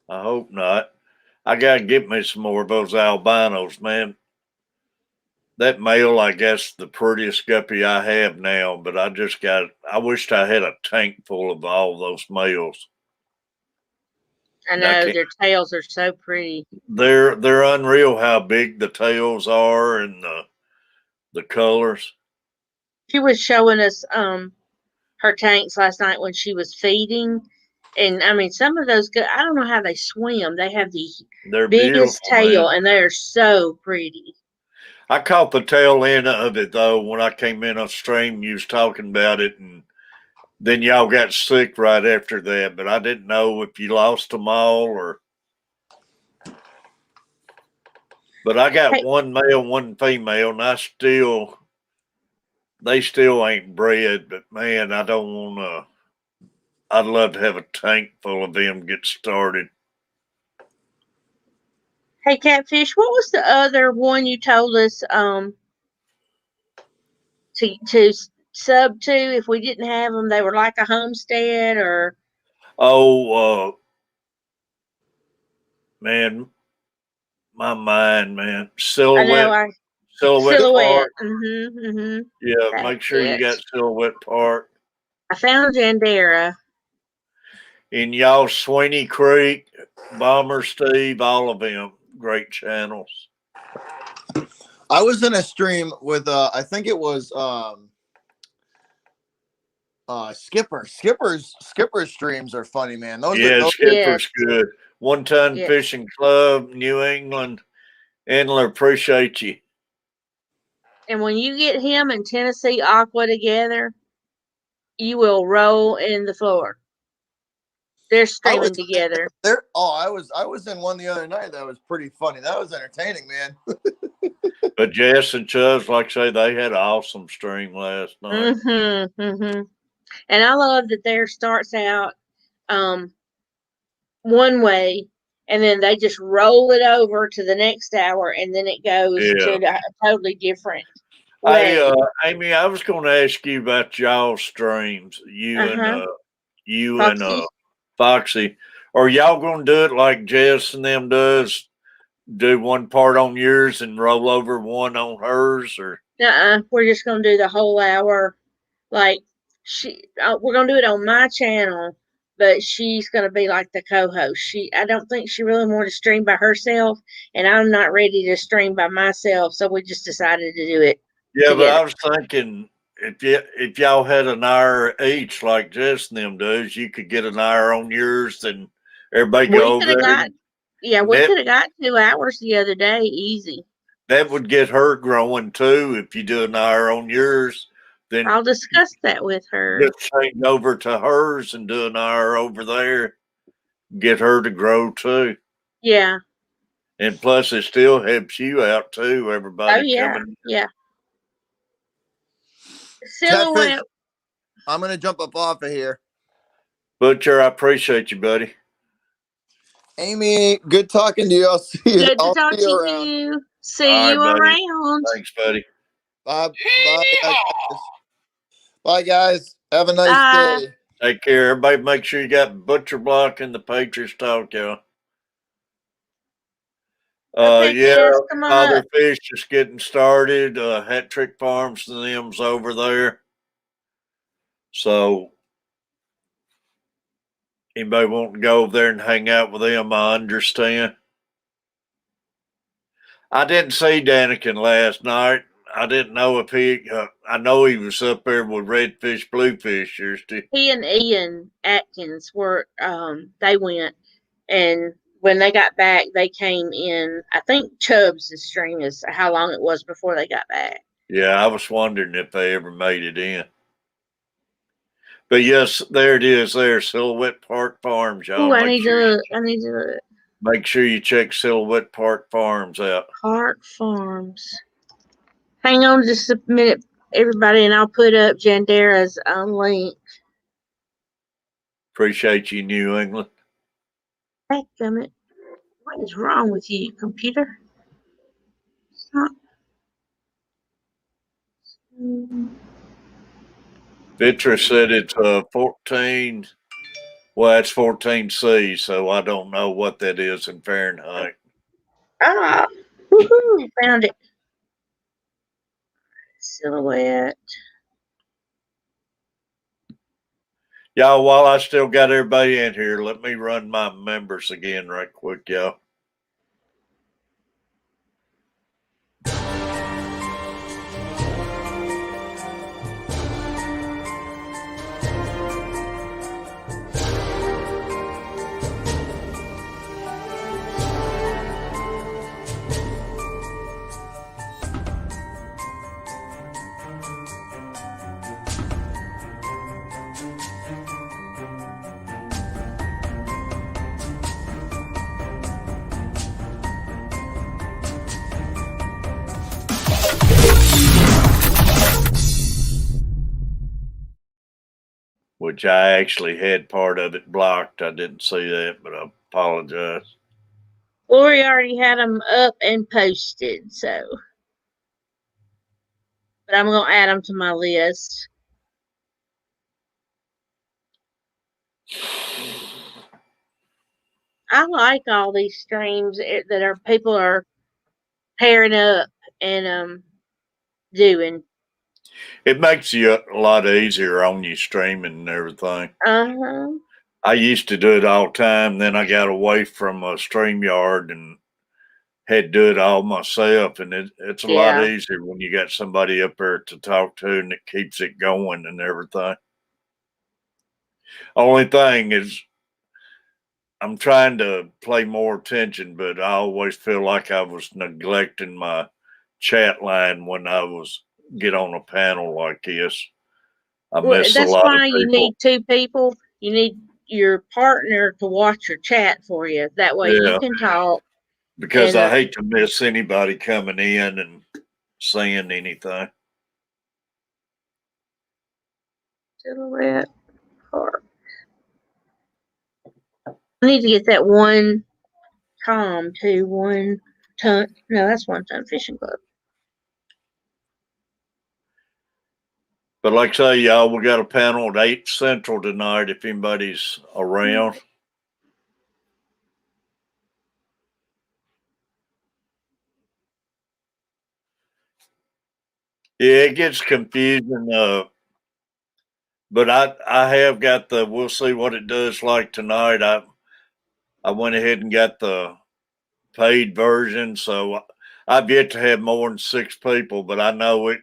I hope not. I gotta get me some more of those albinos, man. That male, I guess, the prettiest guppy I have now, but I wished I had a tank full of all those males. I know their tails are so pretty. They're unreal how big the tails are and the colors. She was showing us her tanks last night when she was feeding. And I mean, some of those, I don't know how they swim. They have the biggest tail, man. And they're so pretty. I caught the tail end of it, though, when I came in on stream. You was talking about it, and then y'all got sick right after that. But I didn't know if you lost them all or. But I got one male, one female, and they still ain't bred. But, man, I don't want to. I'd love to have a tank full of them get started. Hey, Catfish, what was the other one you told us to sub to if we didn't have them? They were like a homestead or? Oh, man, my mind, man. Silhouette Park. Yeah, make sure you got Silhouette Park. I found Jandera. And y'all, Sweeney Creek, Bomber Steve, all of them great channels. I was in a stream with I think it was Skipper's streams are funny, man. Those Yeah, are Skipper's good. One Ton Yeah. Fishing Club, New England. Endler, appreciate you. And when you get him and Tennessee Aqua together, you will roll in the floor. They're streaming together. I was in one the other night that was pretty funny. That was entertaining, man. But Jess and Chubbs, like I say, they had an awesome stream last night. Mm-hmm. Mm-hmm. And I love that there starts out one way, and then they just roll it over to the next hour, and then it goes to a totally different way. Hey, Amy, I was going to ask you about y'all streams. You and Foxy. Foxy. Are y'all going to do it like Jess and them does? Do one part on yours and roll over one on hers, or We're just gonna do the whole hour. Like we're gonna do it on my channel, but she's gonna be like the co-host. I don't think she really wanted to stream by herself, and I'm not ready to stream by myself, so we just decided to do it. Yeah, together. but I was thinking if y'all had an hour each like Jess and them does, you could get an hour on yours and everybody go over there. We could have got 2 hours the other day, easy. That would get her growing too. If you do an hour on yours, then I'll discuss that with her. just change over to hers and do an hour over there. Get her to grow too. Yeah. And plus, it still helps you out too. Everybody coming. Yeah. Catfish, I'm gonna jump up off of here. Butcher, I appreciate you, buddy. Amy, good talking to you. I'll see you. Good to talk to around. you. See you around. Thanks, buddy. Bye, guys. Bye, guys. Have a nice day. Take care. Everybody make sure you got Butcher Block and the Patriots Talk, y'all. Father Fish just getting started. Hat Trick Farms and them's over there. So anybody want to go over there and hang out with them, I understand. I didn't see Daniken last night. I didn't know if I know he was up there with Redfish, Bluefish. He and Ian Atkins were, they went, and when they got back, they came in. I think Chubbs' stream is how long it was before they got back. Yeah, I was wondering if they ever made it in. But yes, there it is. There, Silhouette Park Farms, y'all. I need to look. Make sure you check Silhouette Park Farms out. Park Farms. Hang on just a minute, everybody, and I'll put up Jandera's link. Appreciate you, New England. Dadgummit. What is wrong with you, computer? Stop. Vitra said it's 14. Well, it's 14C, so I don't know what that is in Fahrenheit. Woohoo! Found it. Silhouette. Y'all, while I still got everybody in here, let me run my members again right quick, y'all. Which I actually had part of it blocked. I didn't see that, but I apologize. Lori already had them up and posted, so. But I'm going to add them to my list. I like all these streams that people are pairing up and doing. It makes you a lot easier on you streaming and everything. I used to do it all the time. Then I got away from a StreamYard and had to do it all myself. And it's a lot Yeah. easier when you got somebody up there to talk to and it keeps it going and everything. Only thing is, I'm trying to pay more attention, but I always feel like I was neglecting my chat line when I was get on a panel like this. I Well, miss a that's lot of why you people. need two people. You need your partner to watch your chat for you. That way you Yeah, can talk. because And I hate to miss anybody coming in and saying anything. Silhouette Park. I need to get that one Tom too. 1 ton. No, that's 1 ton fishing club. But like I say, y'all, we got a panel at 8 Central tonight if anybody's around. Yeah, it gets confusing. But I have got the. We'll see what it does like tonight. I went ahead and got the paid version, so I've yet to have more than 6 people. But I know it.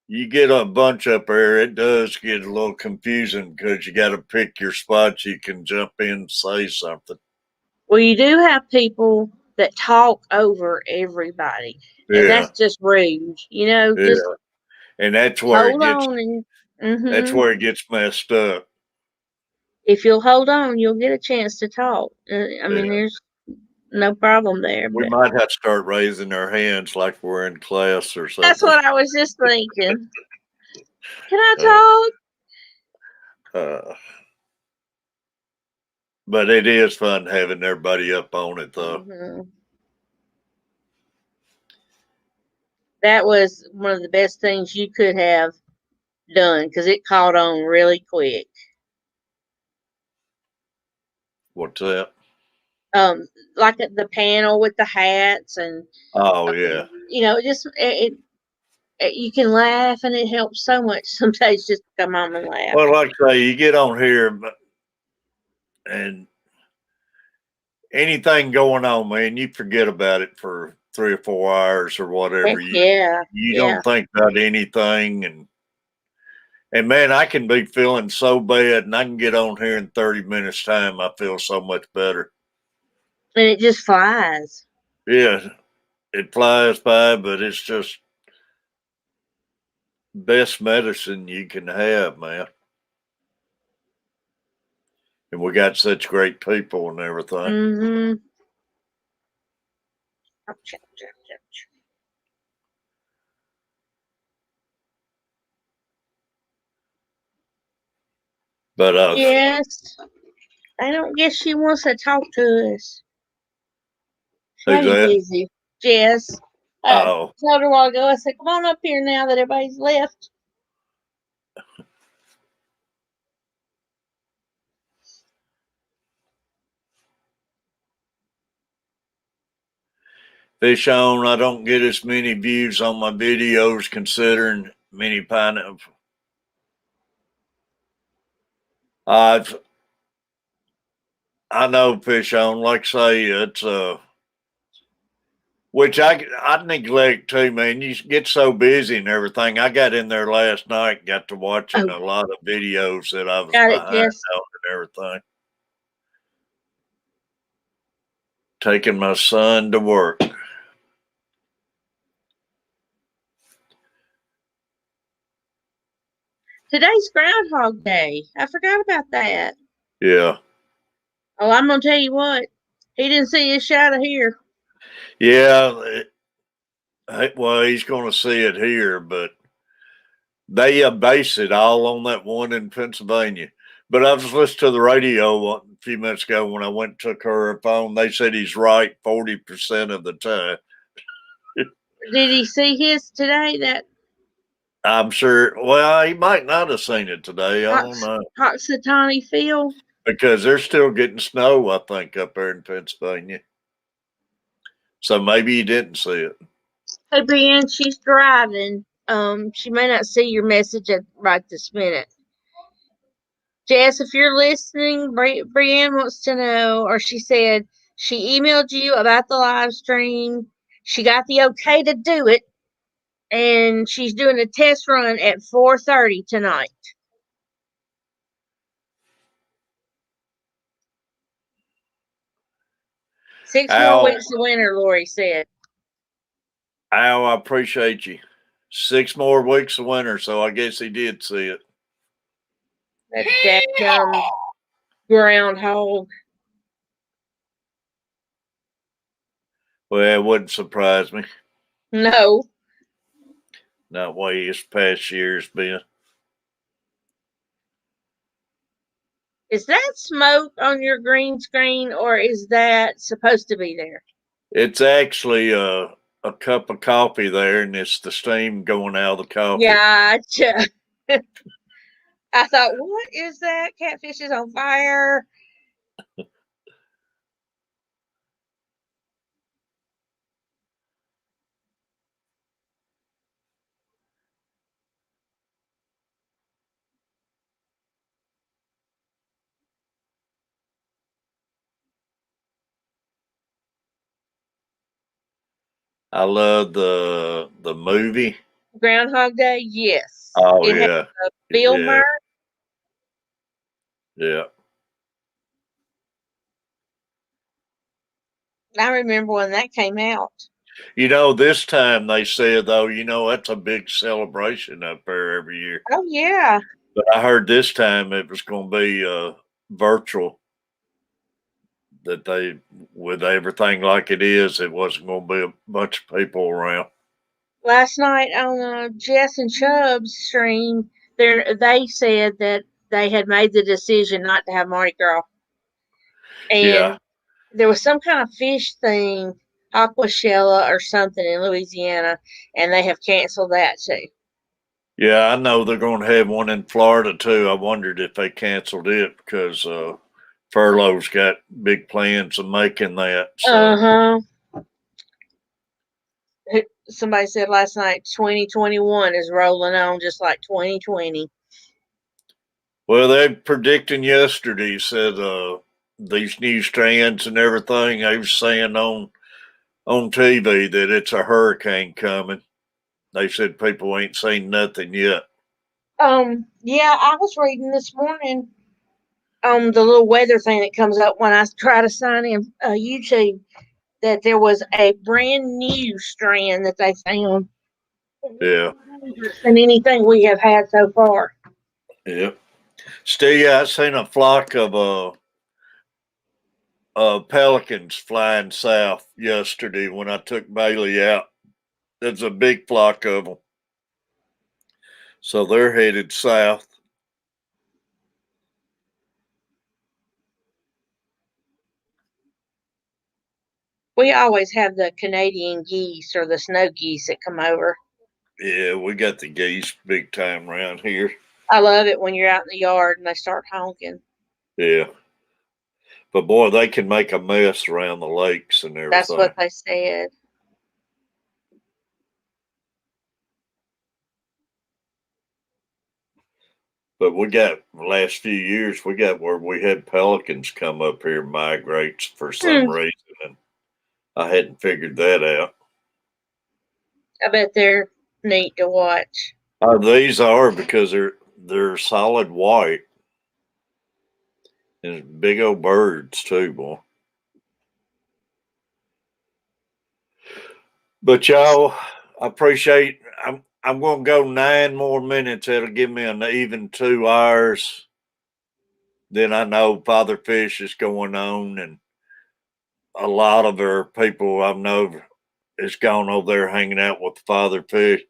You get a bunch up there, it does get a little confusing because you got to pick your spots. You can jump in and say something. Well, you do have people that talk over everybody, and Yeah, that's just rude. yeah, Just and that's where it hold gets. on and. That's where it gets messed up. If you'll hold on, you'll get a chance to talk. I mean, Yeah. there's no problem there. We But might have to start raising our hands like we're in class or that's something. what I was just thinking. Can I talk? But it is fun having everybody up on it, though. Mm-hmm. That was one of the best things you could have done because it caught on really quick. What's that? Like at the panel with the hats and Oh yeah. You can laugh and it helps so much sometimes just to come on and laugh. Well, like I say, you get on here, and anything going on, man, you forget about it for 3 or 4 hours or whatever. Yeah, You yeah. don't think about anything, and man, I can be feeling so bad, and I can get on here in 30 minutes time. I feel so much better. And it just flies. Yeah, it flies by, but it's just best medicine you can have, man. And we got such great people and everything. Mm-hmm. Ouch, ouch, ouch, ouch. But Yes. I don't guess she wants to talk to us. She who's might be that? busy. Jess. Oh, Told her a while ago, I said, come on up here now that everybody's left. fish on. I don't get as many views on my videos considering many pineapple. I know fish on. Like I say, it's which I neglect too, man. You get so busy and everything. I got in there last night, got to watching Oh, a lot of videos that I was got it, behind Jess. on and everything. Taking my son to work. Today's Groundhog Day. I forgot about that. Yeah. Oh, I'm going to tell you what. He didn't see us out of here. Yeah. Well, he's going to see it here, but they base it all on that one in Pennsylvania. But I was listening to the radio a few minutes ago when I went and took her phone. They said he's right 40% of the time. Did he see his today? That I'm sure. Well, he might not have seen it today. I don't know Hoxatawny Field? because they're still getting snow. I think up there in Pennsylvania. So maybe he didn't see it. Hey, Ben, she's driving. She may not see your message right this minute. Jess, if you're listening, Brienne wants to know, or she said she emailed you about the live stream. She got the okay to do it, and she's doing a test run at 4:30 tonight. 6 more Al, weeks of winter, Lori said. Al, I appreciate you. 6 more weeks of winter, so I guess he did see it. That dadgum groundhog. Well, it wouldn't surprise me. No. Not way this past year's been. Is that smoke on your green screen, or is that supposed to be there? It's actually a cup of coffee there, and it's the steam going out of the coffee. Gotcha. I thought, what is that? Catfish is on fire. I love the movie. Groundhog Day, yes. Oh It had yeah, Bill yeah, Murray. yeah. I remember when that came out. You know, this time they said though, that's a big celebration up there every year. Oh yeah. But I heard this time it was going to be virtual. That they, with everything like it is, it wasn't going to be a bunch of people around. Last night on Jess and Chubb's stream, they said that they had made the decision not to have Mardi Gras. And Yeah, there was some kind of fish thing, aquashella or something in Louisiana, and they have canceled that too. yeah, I know they're going to have one in Florida too. I wondered if they canceled it because Furlough's got big plans of making that. So. Uh-huh. Somebody said last night 2021 is rolling on just like 2020. Well, they predicting yesterday said these new strands and everything. They were saying on TV that it's a hurricane coming. They said people ain't seen nothing yet. Yeah, I was reading this morning on the little weather thing that comes up when I try to sign in YouTube that there was a brand new strand that they found. Yeah, Than anything we have had so far. yeah. Still, yeah, I seen a flock of pelicans flying south yesterday when I took Bailey out. There's a big flock of them, so they're headed south. We always have the Canadian geese or the snow geese that come over. Yeah, we got the geese big time around here. I love it when you're out in the yard and they start honking. Yeah. But boy, they can make a mess around the lakes and everything. That's what they said. But we got the last few years, we got where we had pelicans come up here migrate for some reason, and I hadn't figured that out. I bet they're neat to watch. These are because they're solid white and big old birds too, boy. But y'all, I appreciate. I'm going to go 9 more minutes. That'll give me an even 2 hours. Then I know Father Fish is going on, and a lot of our people I know is gone over there hanging out with Father Fish.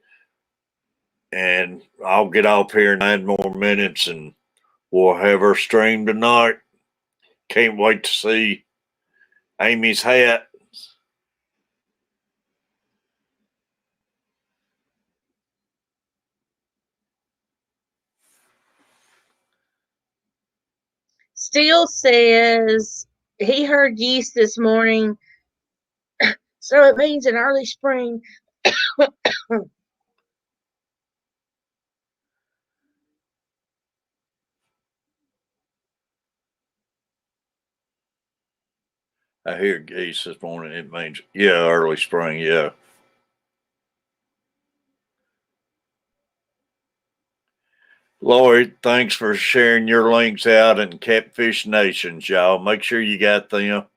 And I'll get off here 9 more minutes, and we'll have our stream tonight. Can't wait to see Amy's hat. Steele says he heard geese this morning, so it means an early spring. I hear geese this morning. It means, yeah, early spring, yeah. Lloyd, thanks for sharing your links out in Catfish Nations, y'all. Make sure you got them.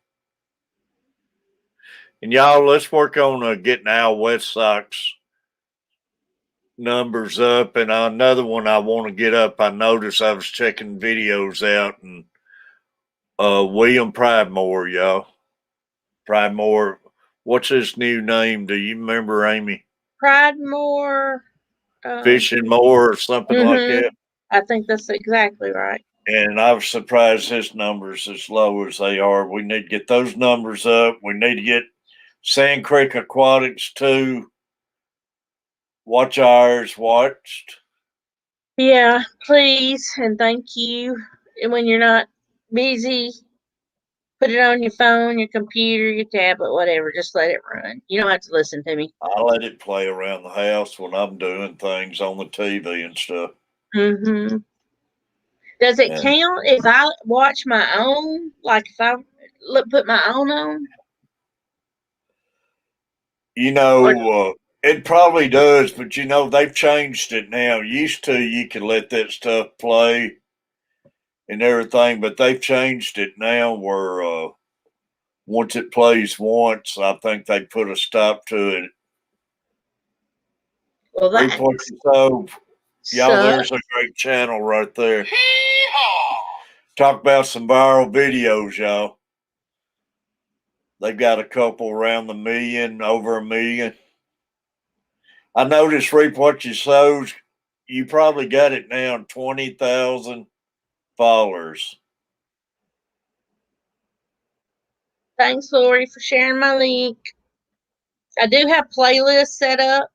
And y'all, let's work on getting our West Sox numbers up. And another one I want to get up. I noticed I was checking videos out, and William Pridemore, y'all. Pridemore, what's his new name? Do you remember, Amy? Pridemore. Fishing More or something like that. I think that's exactly right. And I was surprised his numbers as low as they are. We need to get those numbers up. We need to get Sand Creek Aquatics too. Watch ours watched. Yeah, please and thank you. And when you're not busy, put it on your phone, your computer, your tablet, whatever. Just let it run. You don't have to listen to me. I let it play around the house when I'm doing things on the TV and stuff. Mm-hmm. Does it And, count if I watch my own? Like if I put my own on? you know, it probably does, but you know, they've changed it now. Used to, you could let that stuff play and everything, but they've changed it now where once it plays once, I think they put a stop to it. Well, that Report so y'all, sucks. there's a great channel right there. Talk about some viral videos, y'all. They've got a couple around the million, over a million. I noticed Reap What You Sows, you probably got it now, 20,000 followers. Thanks, Lori, for sharing my link. I do have playlists set up.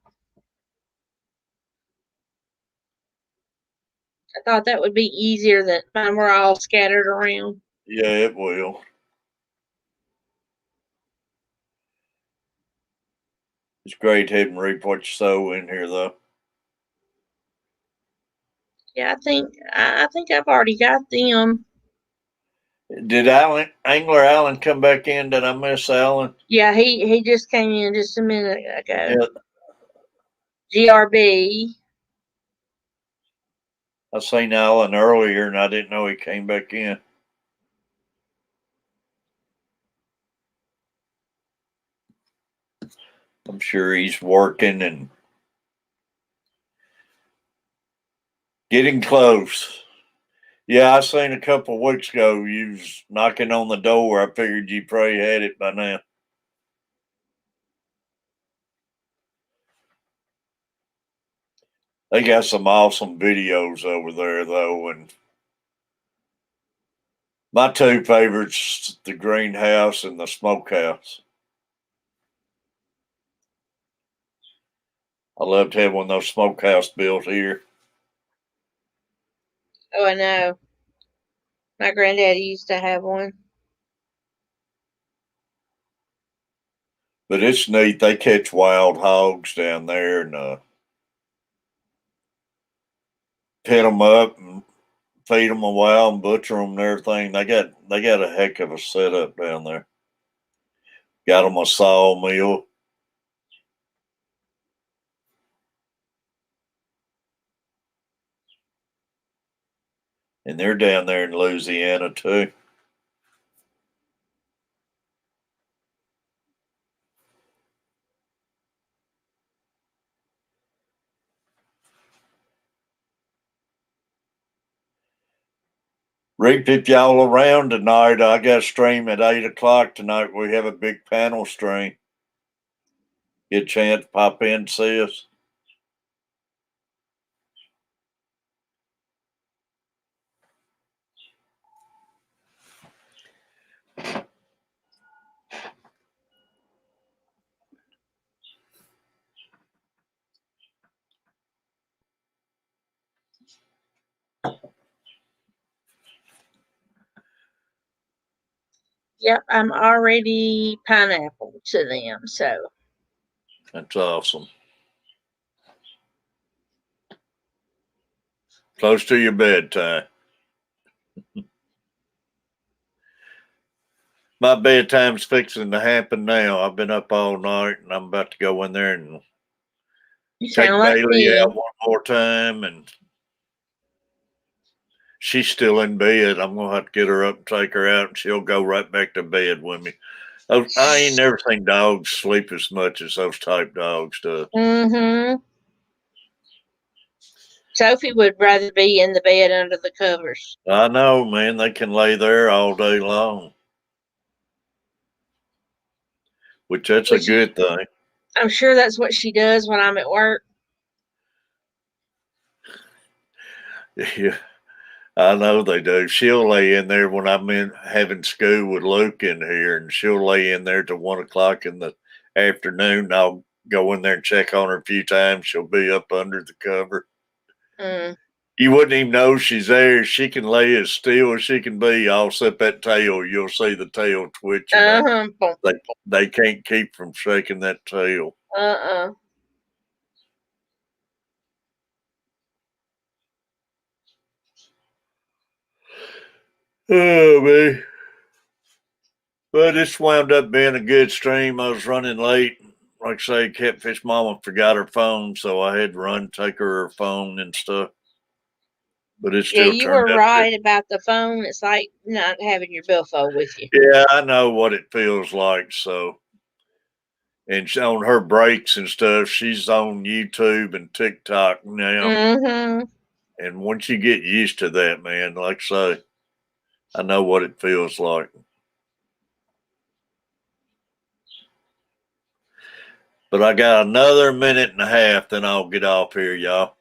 I thought that would be easier than mine were all scattered around. Yeah, it will. It's great having Reap What You Sow in here, though. Yeah, I think I've already got them. Did Angler Allen come back in? Did I miss Allen? Yeah, he just came in just a minute ago. Yeah, GRB. I seen Allen earlier, and I didn't know he came back in. I'm sure he's working and getting close. Yeah, I seen a couple of weeks ago you was knocking on the door. I figured you probably had it by now. They got some awesome videos over there, though, and my two favorites, the greenhouse and the smokehouse. I loved having one of those smokehouse built here. Oh, I know. My granddaddy used to have one. But it's neat. They catch wild hogs down there and pit them up and feed them a while and butcher them and everything. They got a heck of a setup down there. Got them a sawmill. And they're down there in Louisiana too. Reap, if y'all around tonight, I got a stream at 8 o'clock tonight. We have a big panel stream. Get a chance to pop in and see us. Yep, I'm already pineapple to them, so. That's awesome. Close to your bedtime. My bedtime's fixing to happen now. I've been up all night, and I'm about to go in there and You take sound like Bailey me. out one more time. And she's still in bed. I'm gonna have to get her up and take her out, and she'll go right back to bed with me. I ain't never seen dogs sleep as much as those type dogs do. Mm-hmm. Sophie would rather be in the bed under the covers. I know, man. They can lay there all day long, which that's a Which good thing. I'm sure that's what she does when I'm at work. Yeah, I know they do. She'll lay in there when I'm in having school with Luke in here, and she'll lay in there till 1 o'clock in the afternoon. I'll go in there and check on her a few times. She'll be up under the cover. Mm. You wouldn't even know she's there. She can lay as still as she can be. I'll set that tail. You'll see the tail twitching. Uh-huh. They can't keep from shaking that tail. Uh-uh. Oh, man. But this wound up being a good stream. I was running late. Like I say, Catfish Mama forgot her phone, so I had to run, take her phone and stuff. But it Yeah, still you turned were out right about the phone. It's like not having your billfold with you. good. Yeah, I know what it feels like. So, and on her breaks and stuff, she's on YouTube and TikTok now. Mm-hmm. And once you get used to that, man, like I say, I know what it feels like. But I got another minute and a half, then I'll get off here, y'all.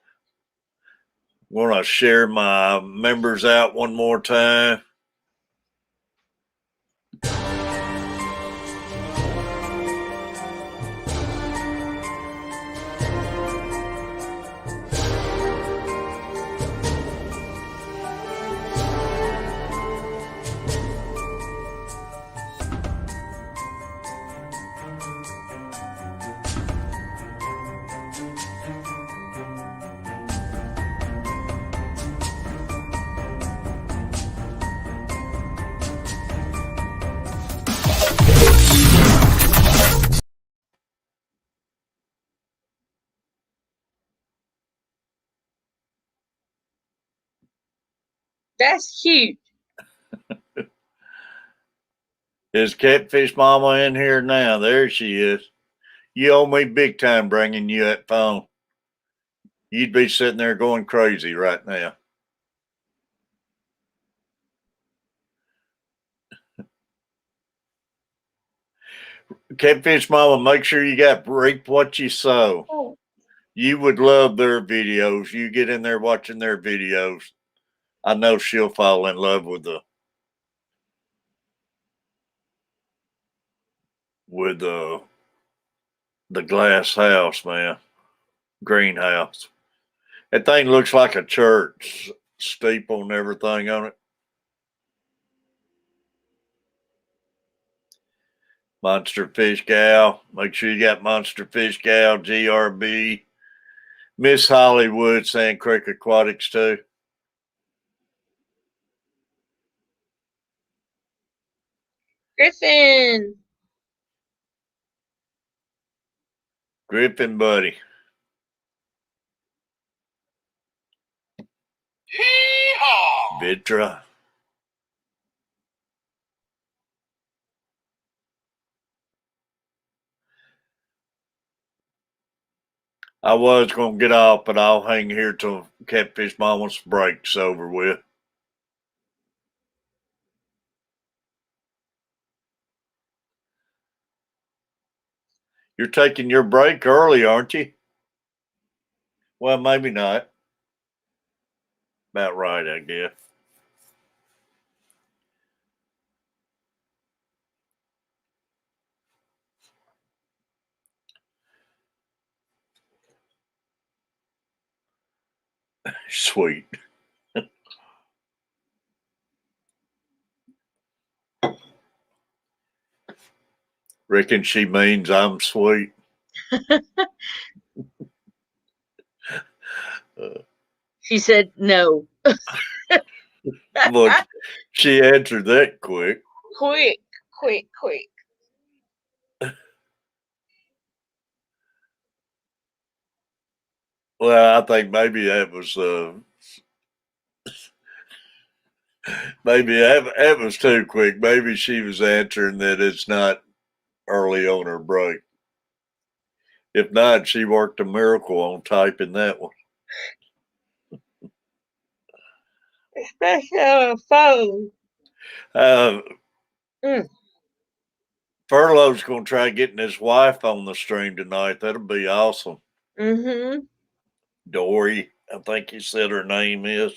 Want to share my members out one more time. That's cute. Is Catfish Mama in here now? There she is. You owe me big time bringing you that phone. You'd be sitting there going crazy right now. Catfish Mama, make sure you got reap what you sow. Oh. You would love their videos. You get in there watching their videos. I know she'll fall in love with the glass house, man. Greenhouse. That thing looks like a church steeple and everything on it. Monster Fish Gal. Make sure you got Monster Fish Gal, GRB. Miss Hollywood, Sand Creek Aquatics too. Griffin. Griffin Buddy. Hee-haw! Vitra. I was going to get off, but I'll hang here till Catfish Mama's break's over with. You're taking your break early, aren't you? Well, maybe not. About right, I guess. Sweet. Reckon she means I'm sweet. She said no. Look, she answered that quick. Quick. quick. Well, I think maybe that was maybe that was too quick. Maybe she was answering that it's not early on her break. If not, she worked a miracle on typing that one. Especially on a phone. Mm. Furlow's going to try getting his wife on the stream tonight. That'll be awesome. Mm-hmm. Dory, I think he said her name is.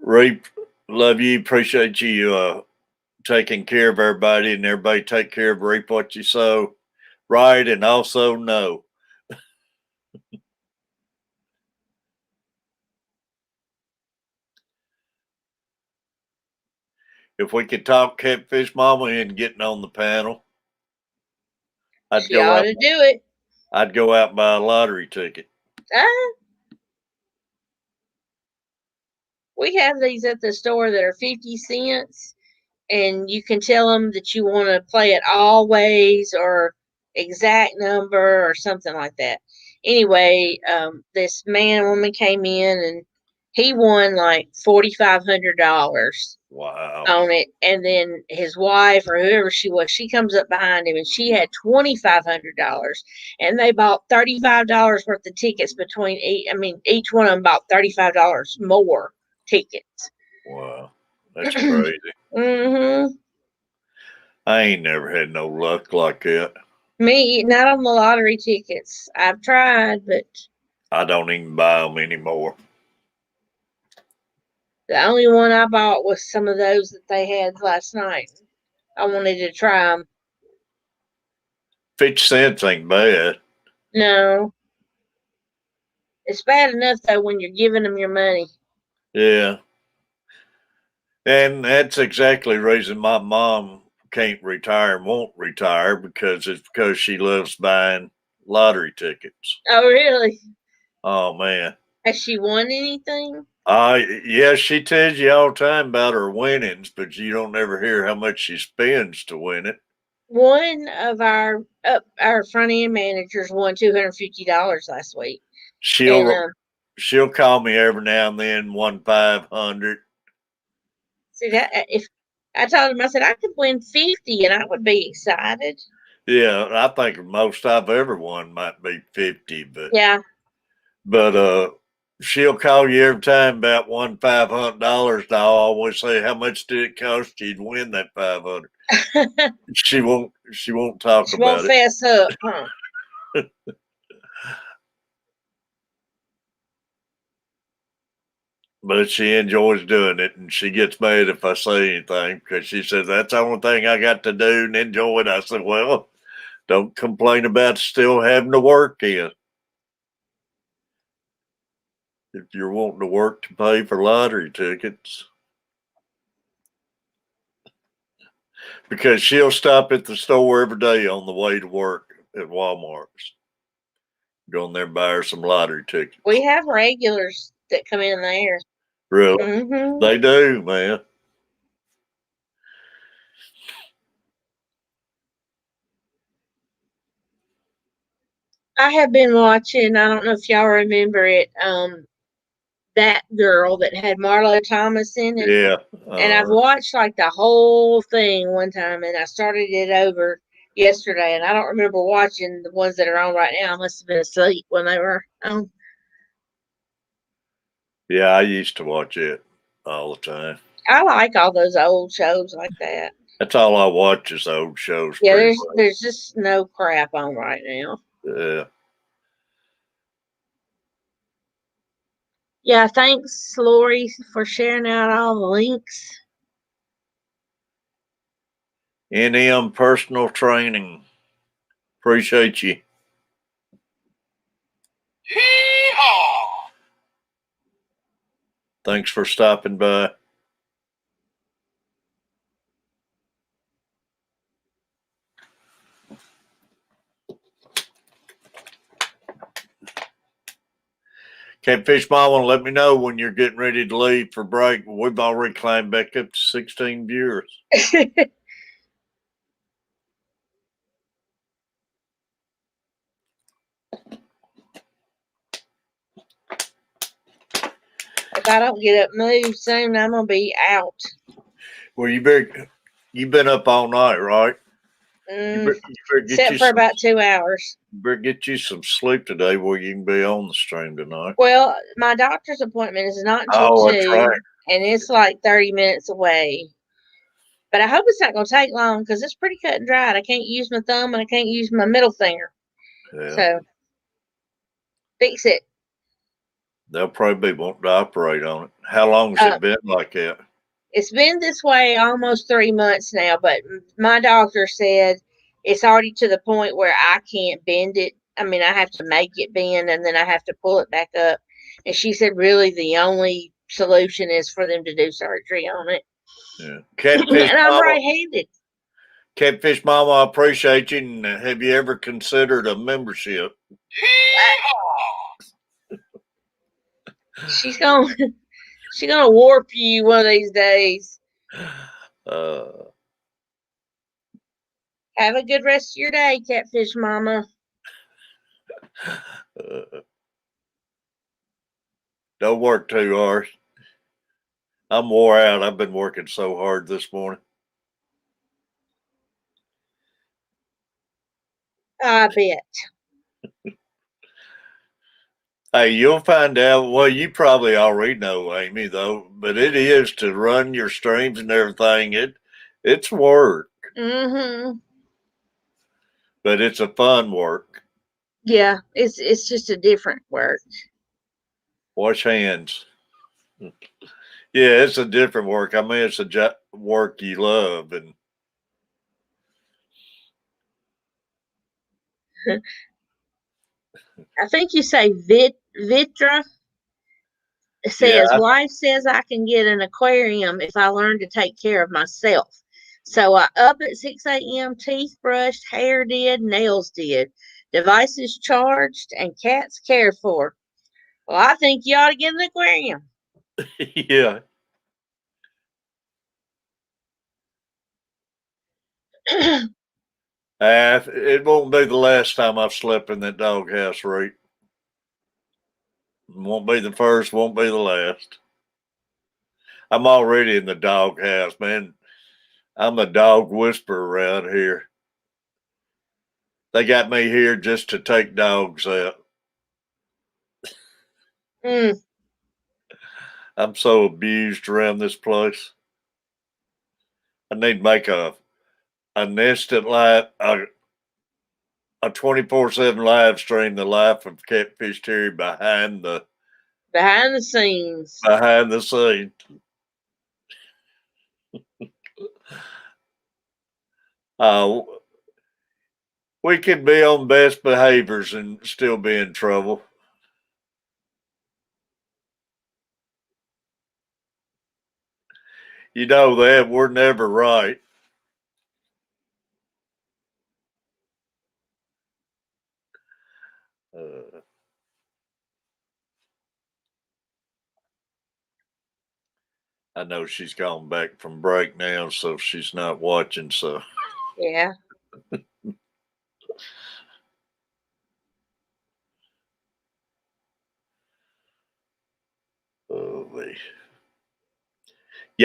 Reap, love you. Appreciate you taking care of everybody, and everybody take care of reap what you sow. Right, and also know. If we could talk Catfish Mama and getting on the panel, I'd She go ought out. to do it. I'd go out and buy a lottery ticket. We have these at the store that are 50 cents, and you can tell them that you want to play it always or exact number or something like that. Anyway, this man and woman came in and he won like $4,500 Wow. on it, and then his wife or whoever she was, she comes up behind him and she had $2,500, and they bought $35 worth of tickets between each one of them bought $35 more tickets. Wow. That's crazy. Mm-hmm. I ain't never had no luck like that. Me, not on the lottery tickets. I've tried, but I don't even buy them anymore. the only one I bought was some of those that they had last night. I wanted to try them. 50 cents ain't bad. No. It's bad enough, though, when you're giving them your money. Yeah. And that's exactly the reason my mom can't retire and won't retire, because she loves buying lottery tickets. Oh, really? Oh, man. Has she won anything? Yeah, she tells you all the time about her winnings, but you don't ever hear how much she spends to win it. One of our front end managers won $250 last week. She'll call me every now and then, won 500. See that if I told him, I said I could win 50 and I would be excited. Yeah, I think the most I've ever won might be 50, Yeah. But she'll call you every time about won $500. And I'll always say, how much did it cost you to win that 500? She won't talk She about won't fess up, huh? But she enjoys doing it, and she gets mad if I say anything, because she says that's the only thing I got to do and enjoy it. I said, well, don't complain about still having to work in. If you're wanting to work to pay for lottery tickets. Because she'll stop at the store every day on the way to work at Walmart's. Go in there and buy her some lottery tickets. We have regulars that come in there. Really? Mm-hmm. They do, man. I have been watching, I don't know if y'all remember it, that girl that had Marlo Thomas in it. Yeah. And I've watched like the whole thing one time, and I started it over yesterday, and I don't remember watching the ones that are on right now. I must have been asleep when they were on. Yeah, I used to watch it all the time. I like all those old shows like that. That's all I watch is old shows. Yeah, there's just no crap on right now. Yeah. Yeah, thanks, Lori, for sharing out all the links. NM Personal Training. Appreciate you. Hee-haw! Thanks for stopping by. Catfish Mama, let me know when you're getting ready to leave for break. We've already climbed back up to 16 viewers. If I don't get up moved soon, I'm gonna be out. Well, you've been up all night, right? You better get Except you for some, about 2 hours. better get you some sleep today where you can be on the stream tonight. Well, my doctor's appointment is not until Oh, 2, that's right. and it's like 30 minutes away. But I hope it's not going to take long because it's pretty cut and dried. I can't use my thumb and I can't use my middle finger. Yeah. So, fix it. They'll probably be wanting to operate on it. How long has it been like that? It's been this way almost 3 months now, but my doctor said it's already to the point where I can't bend it. I mean, I have to make it bend and then I have to pull it back up. And she said really the only solution is for them to do surgery on it. Yeah. Catfish And I'm Mama, right-handed. Catfish Mama, I appreciate you. And have you ever considered a membership? She's gonna warp you one of these days. Have a good rest of your day, Catfish Mama. Don't work too hard. I'm wore out. I've been working so hard this morning. I bet. Hey, you'll find out. Well, you probably already know, Amy, though. But it is to run your streams and everything. It's work. Mm-hmm. But it's a fun work. Yeah, it's just a different work. Wash hands. Yeah, it's a different work. I mean, it's a work you love, and I think you say Vitra. It says, wife says I can get an aquarium if I learn to take care of myself. So I up at 6 a.m., teeth brushed, hair did, nails did, devices charged, and cats cared for. Well, I think you ought to get an aquarium. yeah. It won't be the last time I've slept in that doghouse, Reed. Won't be the first, won't be the last. I'm already in the doghouse, man. I'm a dog whisperer around here. They got me here just to take dogs out. I'm so abused around this place. I need to make a instant live, a 24/7 live stream, the life of Catfish Terry behind the scenes. Behind the scenes. We could be on best behaviors and still be in trouble. You know that we're never right. I know she's gone back from break now, so she's not watching. So yeah.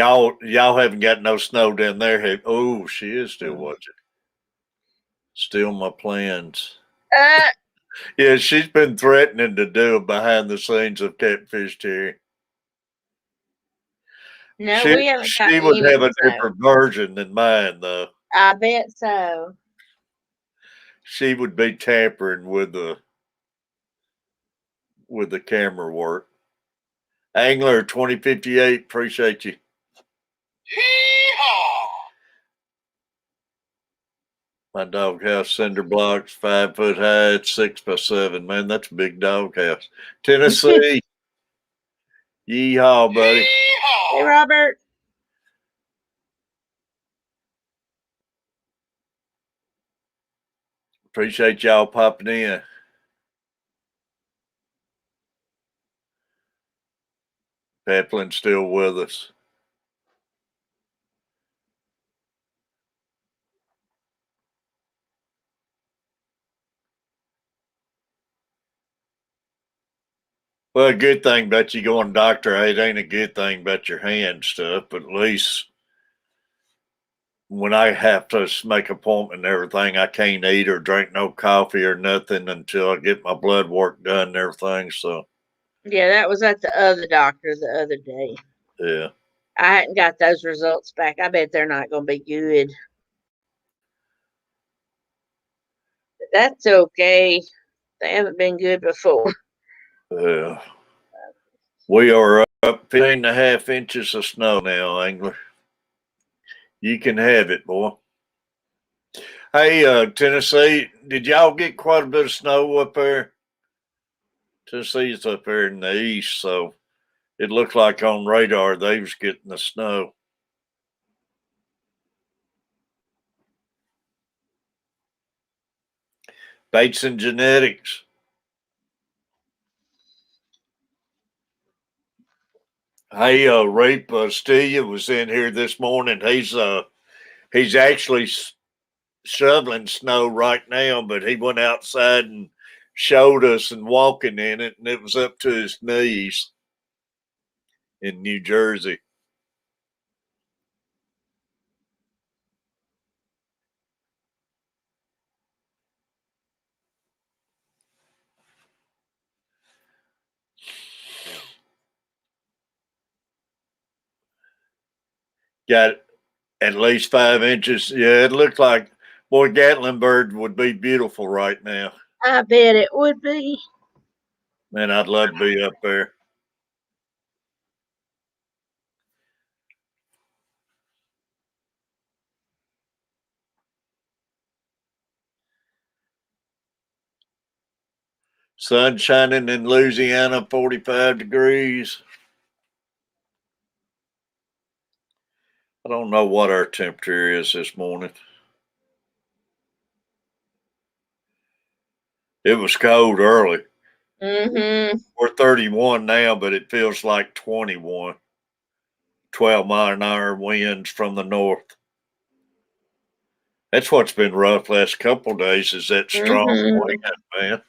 Oh, y'all haven't got no snow down there. Oh, she is still watching. Still my plans. Yeah, she's been threatening to do a behind the scenes of Catfish Terry. No, we haven't got she would have a different version than mine, though. I bet so. She would be tampering with the camera work. Angler 2058, appreciate you. My doghouse cinder blocks, 5 foot high, it's 6x7. Man, that's a big doghouse. Tennessee. Yeehaw, buddy. Hey, Robert. Appreciate y'all popping in. Peplin's still with us. Well, a good thing about you going to doctor, it ain't a good thing about your hand stuff, but at least when I have to make appointment and everything, I can't eat or drink no coffee or nothing until I get my blood work done and everything. So, Yeah, that was at the other doctor the other day. yeah. I hadn't got those results back. I bet they're not going to be good. But that's okay. They haven't been good before. Yeah. We are up 15.5 inches of snow now, Angler. You can have it, boy. Hey, Tennessee, did y'all get quite a bit of snow up there? Tennessee's up there in the east, so it looked like on radar they was getting the snow. Bates and Genetics. Hey, Rape Stelia was in here this morning. He's actually shoveling snow right now, but he went outside and showed us and walking in it, and it was up to his knees in New Jersey. Got at least 5 inches. Yeah, it looked like, boy, Gatlinburg would be beautiful right now. I bet it would be. Man, I'd love to be up there. Sun shining in Louisiana, 45 degrees. I don't know what our temperature is this morning. It was cold early. Mm-hmm. We're 31 now, but it feels like 21. 12-mile-an-hour winds from the north. That's what's been rough last couple of days is that strong wind, man.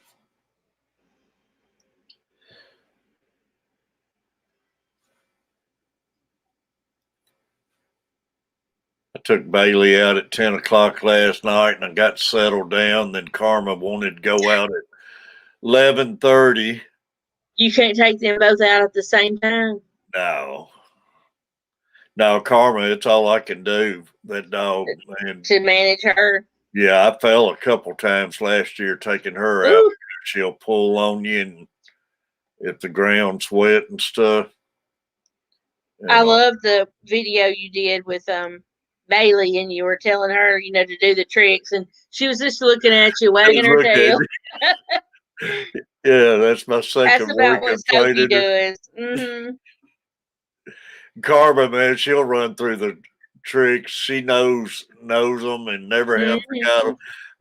I took Bailey out at 10 o'clock last night and I got settled down. Then Karma wanted to go out at 11:30. You can't take them both out at the same time. No, Karma, it's all I can do. That dog, man. To manage her. Yeah, I fell a couple times last year taking her out. Ooh. She'll pull on you, and if the ground's wet and stuff. I love the video you did with Bailey, and you were telling her, to do the tricks, and she was just looking at you, wagging her tail. Yeah, that's my second That's about week what of Sophie training her. does. Mm-hmm. Karma, man, she'll run through the tricks. She knows them and never have forgot them.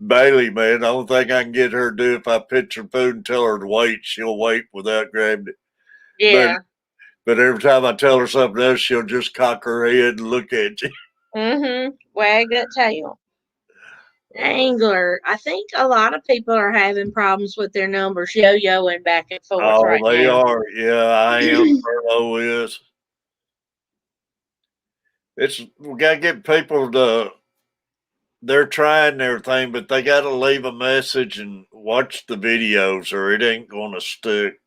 Bailey, man, the only thing I can get her to do if I pitch her food and tell her to wait, she'll wait without grabbing it. Yeah. But every time I tell her something else, she'll just cock her head and look at you. Mm-hmm. Wag that tail. Angler. I think a lot of people are having problems with their numbers yo-yoing back and forth right They now. are. Yeah, I am. Furlough is. We got to get people to, they're trying everything, but they got to leave a message and watch the videos or it ain't going to stick.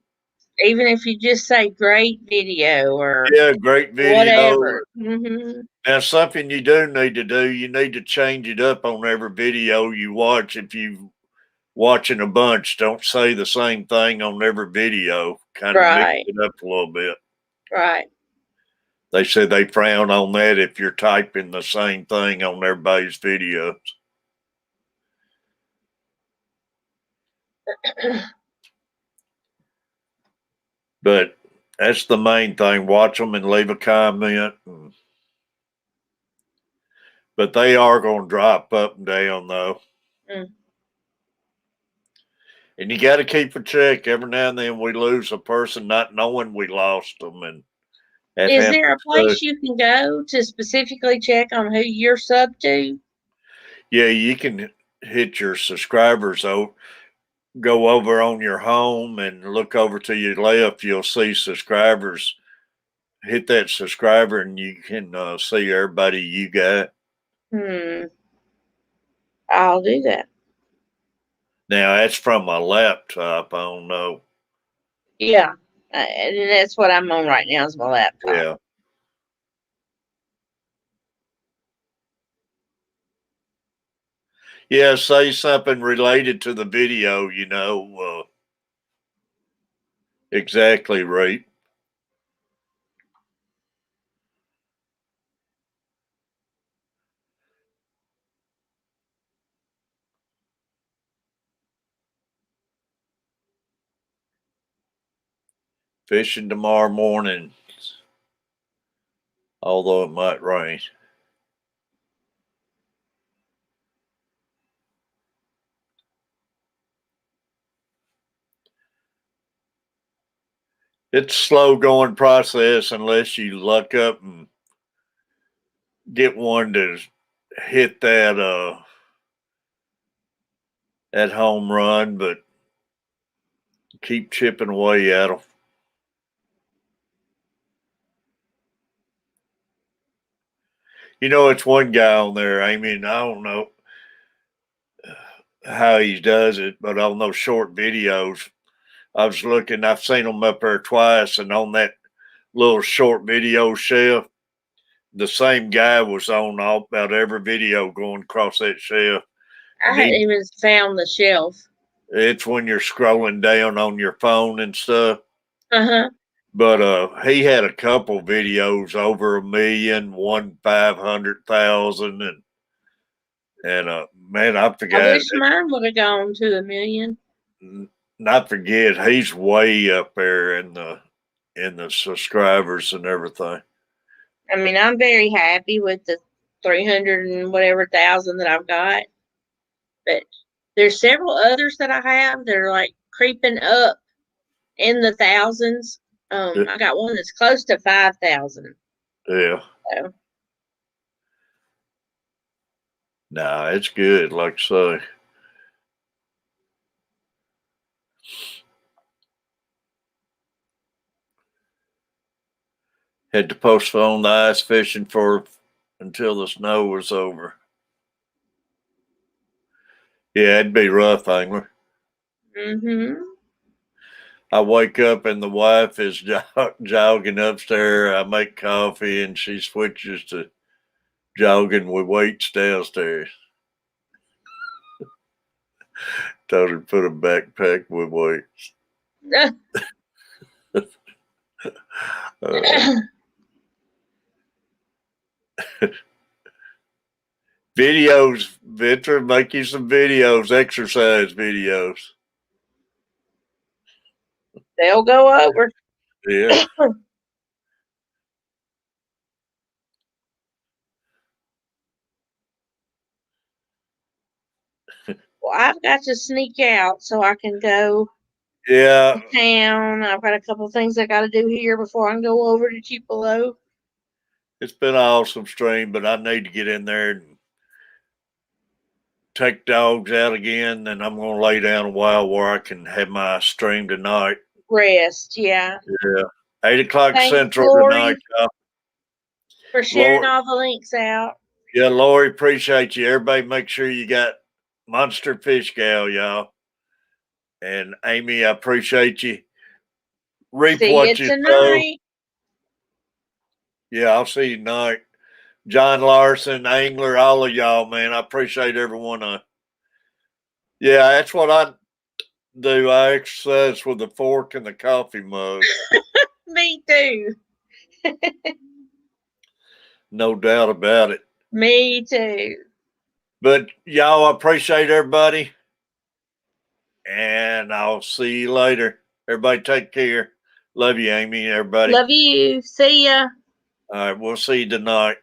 Even if you just say great video or great video. Whatever. Mm-hmm. Now, something you do need to do, you need to change it up on every video you watch. If you watching a bunch, don't say the same thing on every video. Kind of mix it up a little bit. Right. They said they frown on that if you're typing the same thing on everybody's videos. But that's the main thing. Watch them and leave a comment. But they are going to drop up and down, though. And you got to keep a check. Every now and then we lose a person not knowing we lost them. And at Is Hampton there a Stud. place you can go to specifically check on who you're sub to? Yeah, you can hit your subscribers out. Go over on your home and look over to your left. You'll see subscribers. Hit that subscriber and you can see everybody you got. I'll do that. Now, that's from my laptop. I don't know. Yeah. And that's what I'm on right now is my laptop. Yeah. Yeah, say something related to the video, exactly right. Fishing tomorrow morning, although it might rain. It's a slow going process unless you luck up and get one to hit that home run, but keep chipping away at them. It's one guy on there. I mean, I don't know how he does it, but on those short videos, I was looking, I've seen them up there twice, and on that little short video shelf, the same guy was on about every video going across that shelf. I hadn't even found the shelf. It's when you're scrolling down on your phone and stuff. Uh-huh. But he had a couple videos over 1 million, 500,000, and man, I forgot. I wish mine would have gone to 1 million. Not forget, he's way up there in the subscribers and everything. I mean, I'm very happy with the 300 and whatever thousand that I've got, but there's several others that I have that are like creeping up in the thousands. I got one that's close to 5,000. Yeah. So. Nah, it's good, like I say. Had to postpone the ice fishing until the snow was over. Yeah, it'd be rough, angler. Mm-hmm. I wake up and the wife is jogging upstairs. I make coffee and she switches to jogging with weights downstairs. Told her to put a backpack with weights. Videos, Vitra, make you some videos, exercise videos. They'll go over. Yeah. Well, I've got to sneak out so I can go Yeah. to town. I've got a couple of things I got to do here before I can go over to Tupelo. It's been an awesome stream, but I need to get in there and take dogs out again, and I'm going to lay down a while where I can have my stream tonight. Rest, yeah. Yeah. 8 o'clock Thanks, Central Lori, tonight, y'all. for sharing all the links out. Yeah, Lori, appreciate you. Everybody make sure you got Monster Fish Gal, y'all. And Amy, I appreciate you. Reap See what you you tonight. sow. Yeah, I'll see you tonight. John Larson, Angler, all of y'all, man. I appreciate everyone. Yeah, that's what I do. I exercise with the fork and the coffee mug. Me too. No doubt about it. Me too. But y'all, I appreciate everybody. And I'll see you later. Everybody take care. Love you, Amy, everybody. Love you. See ya. All right, we'll see you tonight.